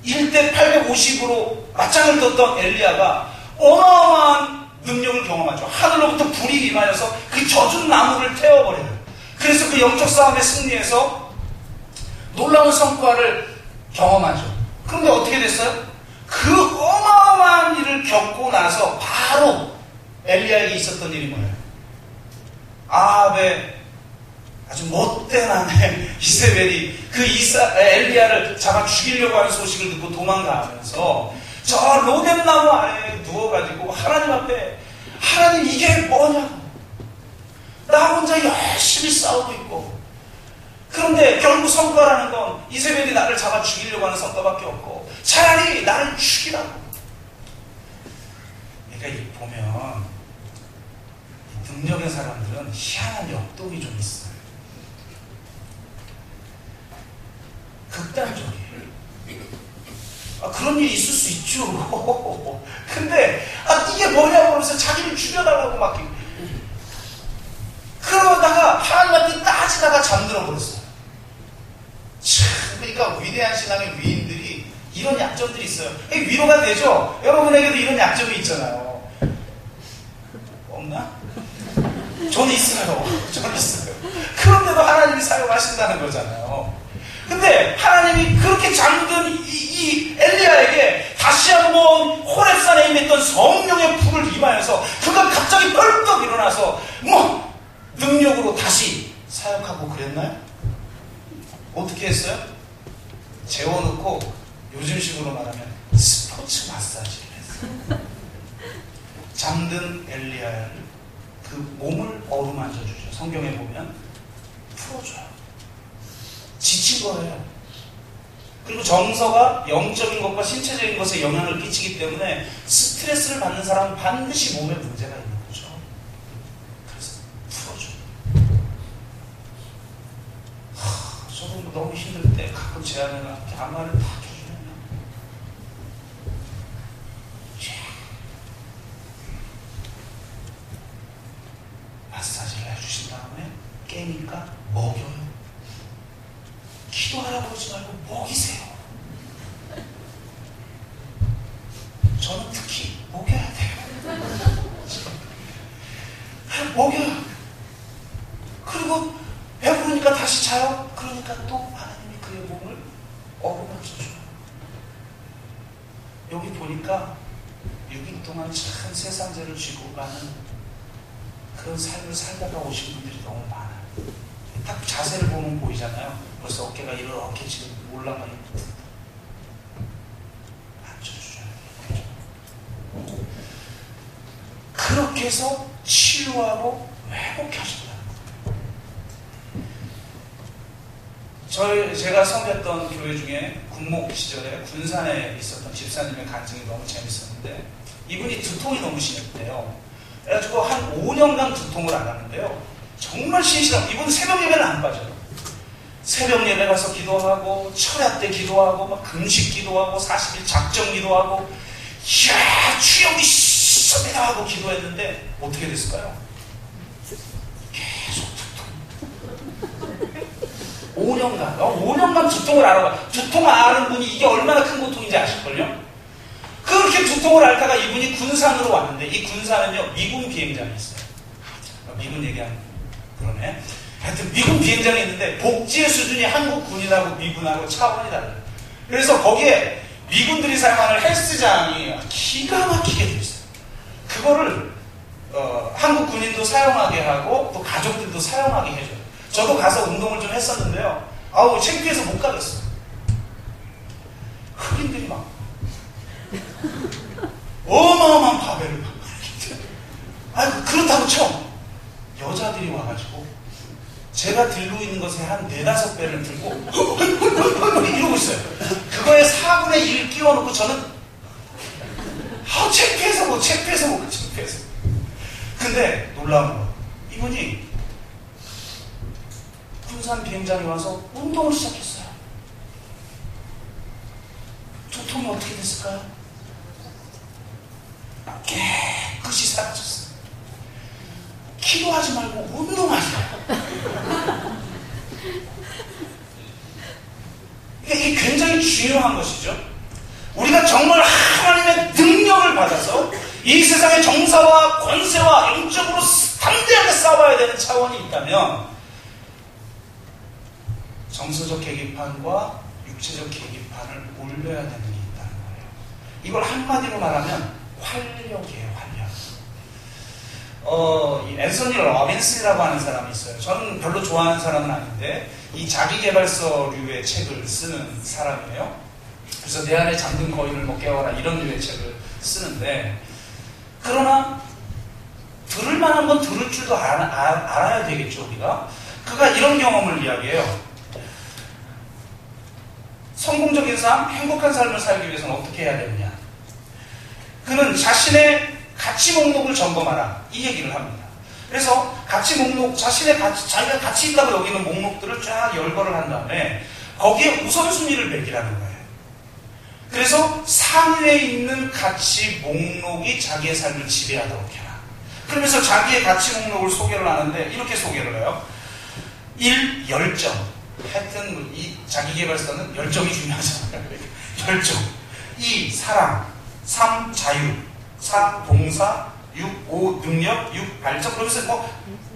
Speaker 1: 1대 850으로 맞짱을 떴던 엘리야가 어마어마한 능력을 경험하죠. 하늘로부터 불이 임하여서 그 젖은 나무를 태워버려요. 그래서 그 영적 싸움에 승리해서 놀라운 성과를 경험하죠. 그런데 어떻게 됐어요? 그 어마어마한 일을 겪고 나서 바로 엘리야에게 있었던 일이 뭐예요? 아합의 아주 못된 아내 이세벨이 그 엘리야를 잡아 죽이려고 하는 소식을 듣고 도망가면서 저 로뎀나무 아래에 누워가지고 하나님 앞에 하나님 이게 뭐냐고 나 혼자 열심히 싸우고 있고 그런데 결국 성과라는 건 이세벨이 나를 잡아 죽이려고 하는 성과밖에 없고 차라리 나를 죽이라고. 그러니까 이 보면 능력의 사람들은 희한한 역동이 좀 있어요. 극단적이에요. 그런 일이 있을 수 있죠. 근데 이게 뭐냐고 그러면서 자기를 죽여달라고 막 그러다가 하나님한테 따지다가 잠들어 버렸어요. 그러니까 위대한 신앙의 위인들이 이런 약점들이 있어요. 위로가 되죠? 여러분에게도 이런 약점이 있잖아요. 없나? 저는 있어요. 저는 있어요. 그런데도 하나님이 사용하신다는 거잖아요. 근데 하나님이 그렇게 잠든 이 엘리야에게 다시 한번 호렙산에 임했던 성령의 불을 임하여서 그가 갑자기 벌떡 일어나서 능력으로 다시 사역하고 그랬나요? 어떻게 했어요? 재워놓고 요즘식으로 말하면 스포츠 마사지를 했어요. 잠든 엘리야를 그 몸을 어루만져주죠. 성경에 보면 풀어줘요. 지친 거예요. 그리고 정서가 영적인 것과 신체적인 것에 영향을 끼치기 때문에 스트레스를 받는 사람은 반드시 몸에 문제가 있는 거죠. 그래서 풀어줘. 저도 너무 힘들 때 가끔 제 아내가 안마를 다 해주면 마사지를 해주신 다음에 깨니까 먹여요. 기도하라고 그러지 말고 먹이세요. 저는 특히 먹여야 돼요. 먹여요. 그리고 배부르니까 다시 자요. 그러니까 또 하나님이 그의 몸을 어루만져줘요. 여기 보니까 6일 동안 참 세상죄를 쥐고 가는 그런 삶을 살다가 오신 분들이 너무 많아요. 딱 자세를 보면 보이잖아요. 벌써 어깨가 이렇게 지금 올라가 있는 앉혀주잖아요. 그렇게 해서 치유하고 회복해 하신다는 거예요. 제가 섬겼던 교회 중에 군목 시절에 군산에 있었던 집사님의 간증이 너무 재밌었는데, 이분이 두통이 너무 심했대요. 그래가지고 한 5년간 두통을 앓았는데요. 정말 신실하고, 이분은 새벽 예배는 안 빠져요. 새벽 예배 가서 기도하고, 철야 때 기도하고, 막 금식 기도하고, 40일 작정 기도하고, 이야, 주여 믿습니다 하고 기도했는데, 어떻게 됐을까요? 계속 두통. 5년간 두통을 앓아봐요. 두통 앓은 분이 이게 얼마나 큰 고통인지 아실걸요? 그렇게 두통을 앓다가 이분이 군산으로 왔는데, 이 군산은요, 미군 비행장이 있어요. 미군 얘기하면 그러네. 하여튼 미군 비행장이 있는데 복지의 수준이 한국 군인하고 미군하고 차원이 달라요. 그래서 거기에 미군들이 사용하는 헬스장이 기가 막히게 돼 있어요. 그거를 한국 군인도 사용하게 하고 또 가족들도 사용하게 해줘요. 저도 가서 운동을 좀 했었는데요. 아우, 창피해서 못 가겠어요. 흑인들이 막 어마어마한 바벨을 막 아이고, 그렇다고 쳐. 여자들이 와가지고 제가 들고 있는 것에 한 4-5배를 들고 이러고 있어요. 그거에 4분의 1 끼워놓고 저는 창피해서. 근데 놀라운 거, 이분이 군산 비행장에 와서 운동을 시작했어요. 두통이 어떻게 됐을까요? 깨끗이 사라졌어요. 기도하지 말고 운동하세요. 이게 굉장히 중요한 것이죠. 우리가 정말 하나님의 능력을 받아서 이 세상의 정사와 권세와 영적으로 담대하게 싸워야 되는 차원이 있다면, 정서적 계기판과 육체적 계기판을 올려야 되는 게 있다는 거예요. 이걸 한마디로 말하면 활력이에요, 활력. 이 앤서니 로빈슨이라고 하는 사람이 있어요. 저는 별로 좋아하는 사람은 아닌데, 이 자기계발서류의 책을 쓰는 사람이에요. 그래서 내 안에 잠든 거인을 못 깨워라, 이런 류의 책을 쓰는데, 그러나 들을 만한 건 들을 줄도 알아야 되겠죠, 우리가. 그가 이런 경험을 이야기해요. 성공적인 삶, 행복한 삶을 살기 위해서는 어떻게 해야 되느냐. 그는 자신의 가치 목록을 점검하라, 이 얘기를 합니다. 그래서 가치 목록, 자기가 가치 있다고 여기는 목록들을 쫙 열거를 한 다음에 거기에 우선순위를 매기라는 거예요. 그래서 상위에 있는 가치 목록이 자기의 삶을 지배하도록 해라. 그러면서 자기의 가치 목록을 소개를 하는데 이렇게 소개를 해요. 1. 열정. 하여튼 이 자기계발서는 열정이 중요하잖아요. 열정. 2. 사랑. 3. 자유. 4. 봉사. 6. 5. 능력. 6. 발전. 그러면서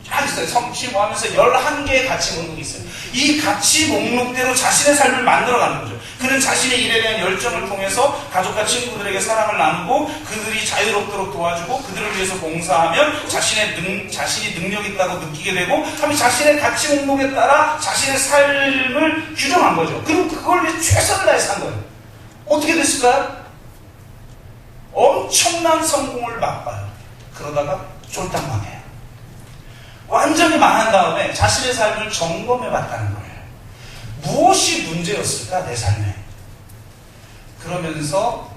Speaker 1: 쫙 있어요. 성취 뭐 하면서 11개의 가치 목록이 있어요. 이 가치 목록대로 자신의 삶을 만들어가는 거죠. 그는 자신의 일에 대한 열정을 통해서 가족과 친구들에게 사랑을 나누고, 그들이 자유롭도록 도와주고, 그들을 위해서 봉사하면 자신이 능력 있다고 느끼게 되고, 하면 자신의 가치 목록에 따라 자신의 삶을 규정한 거죠. 그리고 그걸 위해 최선을 다해서 한 거예요. 어떻게 됐을까요? 엄청난 성공을 맛봐요. 그러다가 쫄딱 망해요. 완전히 망한 다음에 자신의 삶을 점검해 봤다는 거예요. 무엇이 문제였을까, 내 삶에? 그러면서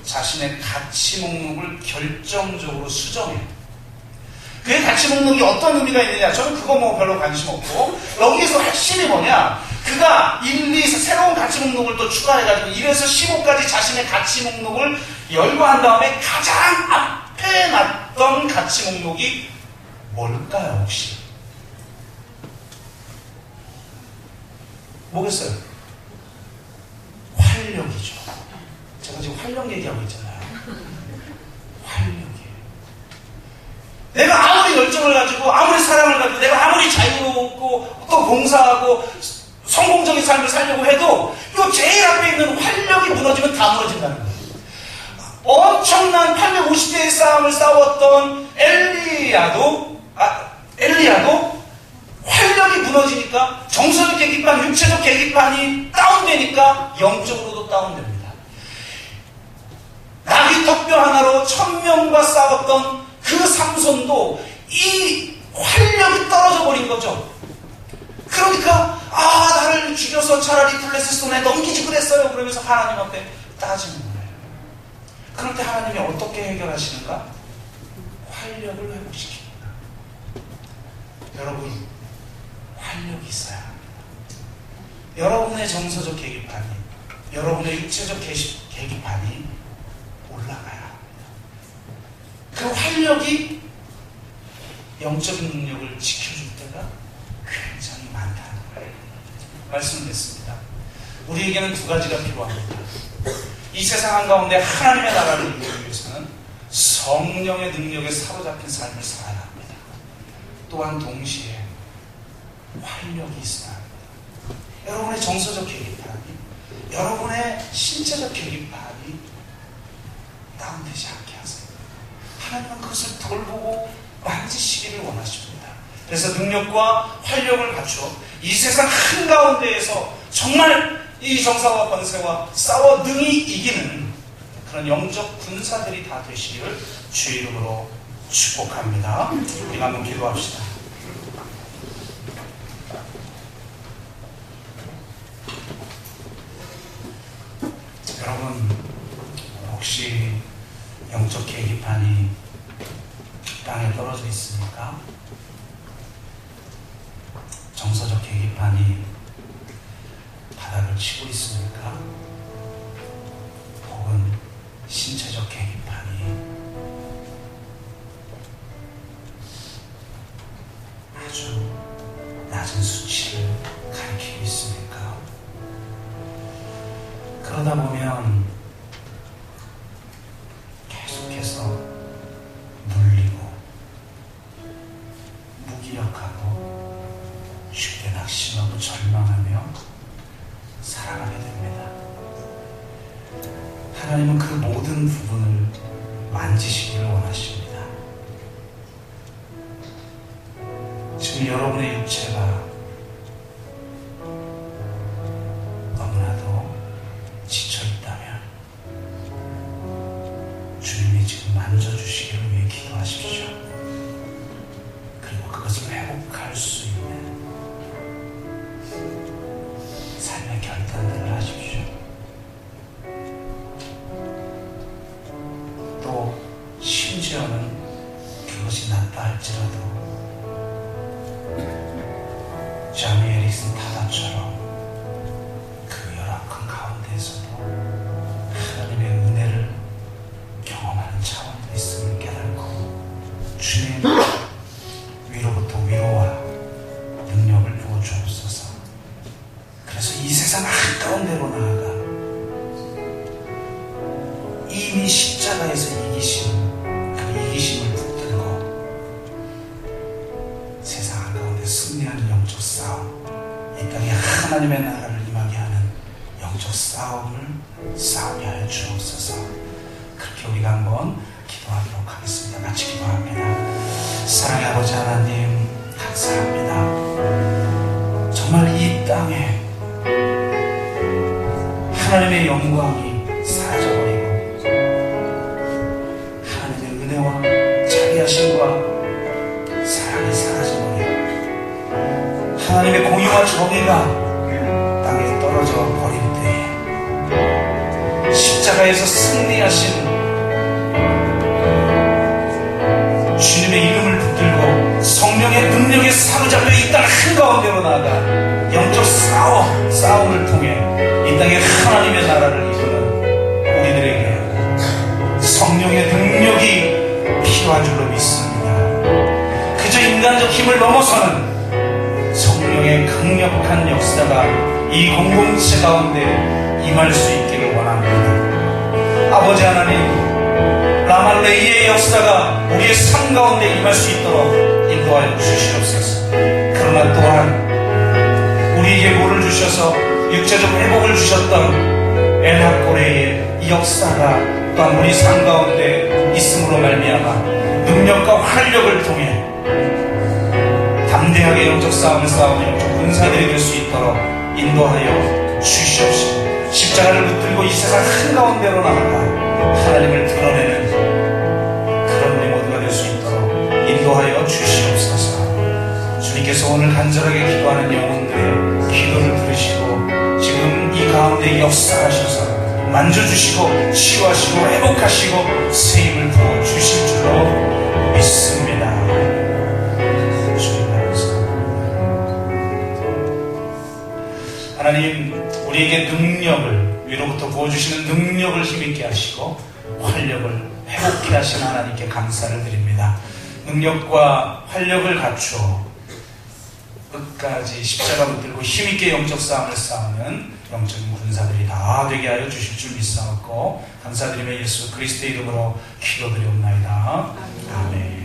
Speaker 1: 자신의 가치 목록을 결정적으로 수정해요. 그의 가치 목록이 어떤 의미가 있느냐, 저는 그거 뭐 별로 관심 없고, 여기에서 핵심이 뭐냐, 그가 1, 2, 새로운 가치 목록을 또 추가해가지고 1에서 15까지 자신의 가치 목록을 열거한 다음에 가장 앞에 놨던 가치 목록이 뭘까요, 혹시? 뭐겠어요? 활력이죠. 제가 지금 활력 얘기하고 있잖아요. 활력이에요. 내가 아무리 열정을 가지고, 아무리 사랑을 가지고, 내가 아무리 자유롭고 또 봉사하고 성공적인 삶을 살려고 해도 이 제일 앞에 있는 활력이 무너지면 다 무너진다는 거예요. 엄청난 850대의 싸움을 싸웠던 엘리야도 활력이 무너지니까, 정서적 계기판, 육체적 계기판이 다운되니까 영적으로도 다운됩니다. 나귀 턱뼈 하나로 1000명과 싸웠던 그 삼손도 이 활력이 떨어져 버린 거죠. 그러니까 나를 죽여서 차라리 블레셋 손에 넘기지 그랬어요. 그러면서 하나님 앞에 따지는 거예요. 그럴 때 하나님이 어떻게 해결하시는가? 활력을 회복시킵니다. 여러분, 활력이 있어야 합니다. 여러분의 정서적 계기판이, 여러분의 육체적 계기판이 올라가야 합니다. 그 활력이 영적인 능력을 지켜줄 때가 굉장히 많다는 거예요. 말씀드렸습니다. 우리에게는 두 가지가 필요합니다. 이 세상 한가운데 하나님의 나라를 이루기 위해서는 성령의 능력에 사로잡힌 삶을 살아야 합니다. 또한 동시에 활력이 있어야 합니다. 여러분의 정서적 계기판이, 여러분의 신체적 계기판이 다운되지 않게 하세요. 하나님은 그것을 돌보고 만지시기를 원하십니다. 그래서 능력과 활력을 갖추어 이 세상 한가운데에서 정말 이 정사와 권세와 싸워 능히 이기는 그런 영적 군사들이 다 되시기를 주의 이름으로 축복합니다. 우리가 한번 기도합시다. 여러분, 혹시 영적 계기판이 땅에 떨어져 있습니까? 정서적 계기판이 바닥을 치고 있습니까? 혹은 신체적 계기판이 아주 낮은 수치를 가리키고 있습니까? 그러다 보면 계속해서 눌리고 무기력하고 쉽게 낙심하고 절망하며 살아가게 됩니다. 하나님은 그 모든 부분을 만지시기를 원하십니다. 지금 여러분의 육체가 너무나도 지쳐있다면 주님이 지금 만져주시기를 위해 기도하십시오. 그리고 그것을 회복할 수 있는 삶의 결단들을 하십시오. 또 심지어는 그것이 낫다 할지라도 자미 에릭슨 타다처럼 그 열악한 가운데에서도 하나님의 은혜를 경험하는 차원도 있음을 깨닫고 주님 위로부터 위로와 능력을 부어주옵소서. 그래서 이 세상 한가운데로 나아가 이미 십자가에서 이기신 그 이기심을 붙들고 세상 한가운데 승리하는 영적 싸움, 이 땅에 하나님의 나라를 임하게 하는 영적 싸움을 싸우게 하여 주옵소서. 그렇게 우리가 한번 기도하도록 하겠습니다. 같이 기도합니다. 사랑의 아버지 하나님, 감사합니다. 정말 이 땅에 하나님의 영광이 사라져버리고 하나님의 은혜와 자비하심과 사랑이 사라져버리고 하나님의 공의와 정의가 땅에 떨어져 버릴 때에 십자가에서 승리하신 주님의 이름을 붙들고 성령의 능력에 사로잡혀 이 땅 한가운데로 나아가 영적 싸움을 통해 이 땅에 하나님의 나라를 이루는 우리들에게 성령의 능력이 필요한 줄로 믿습니다. 그저 인간적 힘을 넘어서는 성령의 강력한 역사가 이 공동체 가운데 임할 수 있기를 원합니다. 아버지 하나님, 라말레이의 역사가 우리의 삶 가운데 임할 수 있도록 인도하여 주시옵소서. 그러나 또한 우리에게 물을 주셔서 육체적 회복을 주셨던 엘하코레의 이 역사가 또한 우리 삶 가운데 있음으로 말미암아 능력과 활력을 통해 담대하게 영적 싸움을 싸우며 영적 군사들이 될 수 있도록 인도하여 주시옵시고, 십자가를 붙들고 이 세상 한가운데로 나아가 하나님을 드러내는 그런 우리 모두가 될 수 있도록 인도하여 주시옵소서. 주님께서 오늘 간절하게 기도하는 영혼들의 기도를 들으시고 지금 이 가운데 역사하셔서 만져주시고 치유하시고 회복하시고 세임을 부어주실 줄로 믿습니다. 하나님, 우리에게 능력을, 위로부터 부어주시는 능력을 힘있게 하시고 활력을 회복케 하시는 하나님께 감사를 드립니다. 능력과 활력을 갖추어 끝까지 십자가 붙들고 힘있게 영적 싸움을 싸우는 영적인 군사들이 다 되게 하여 주실 줄 믿사옵고 감사드리며 예수 그리스도의 이름으로 기도드리옵나이다. 아멘.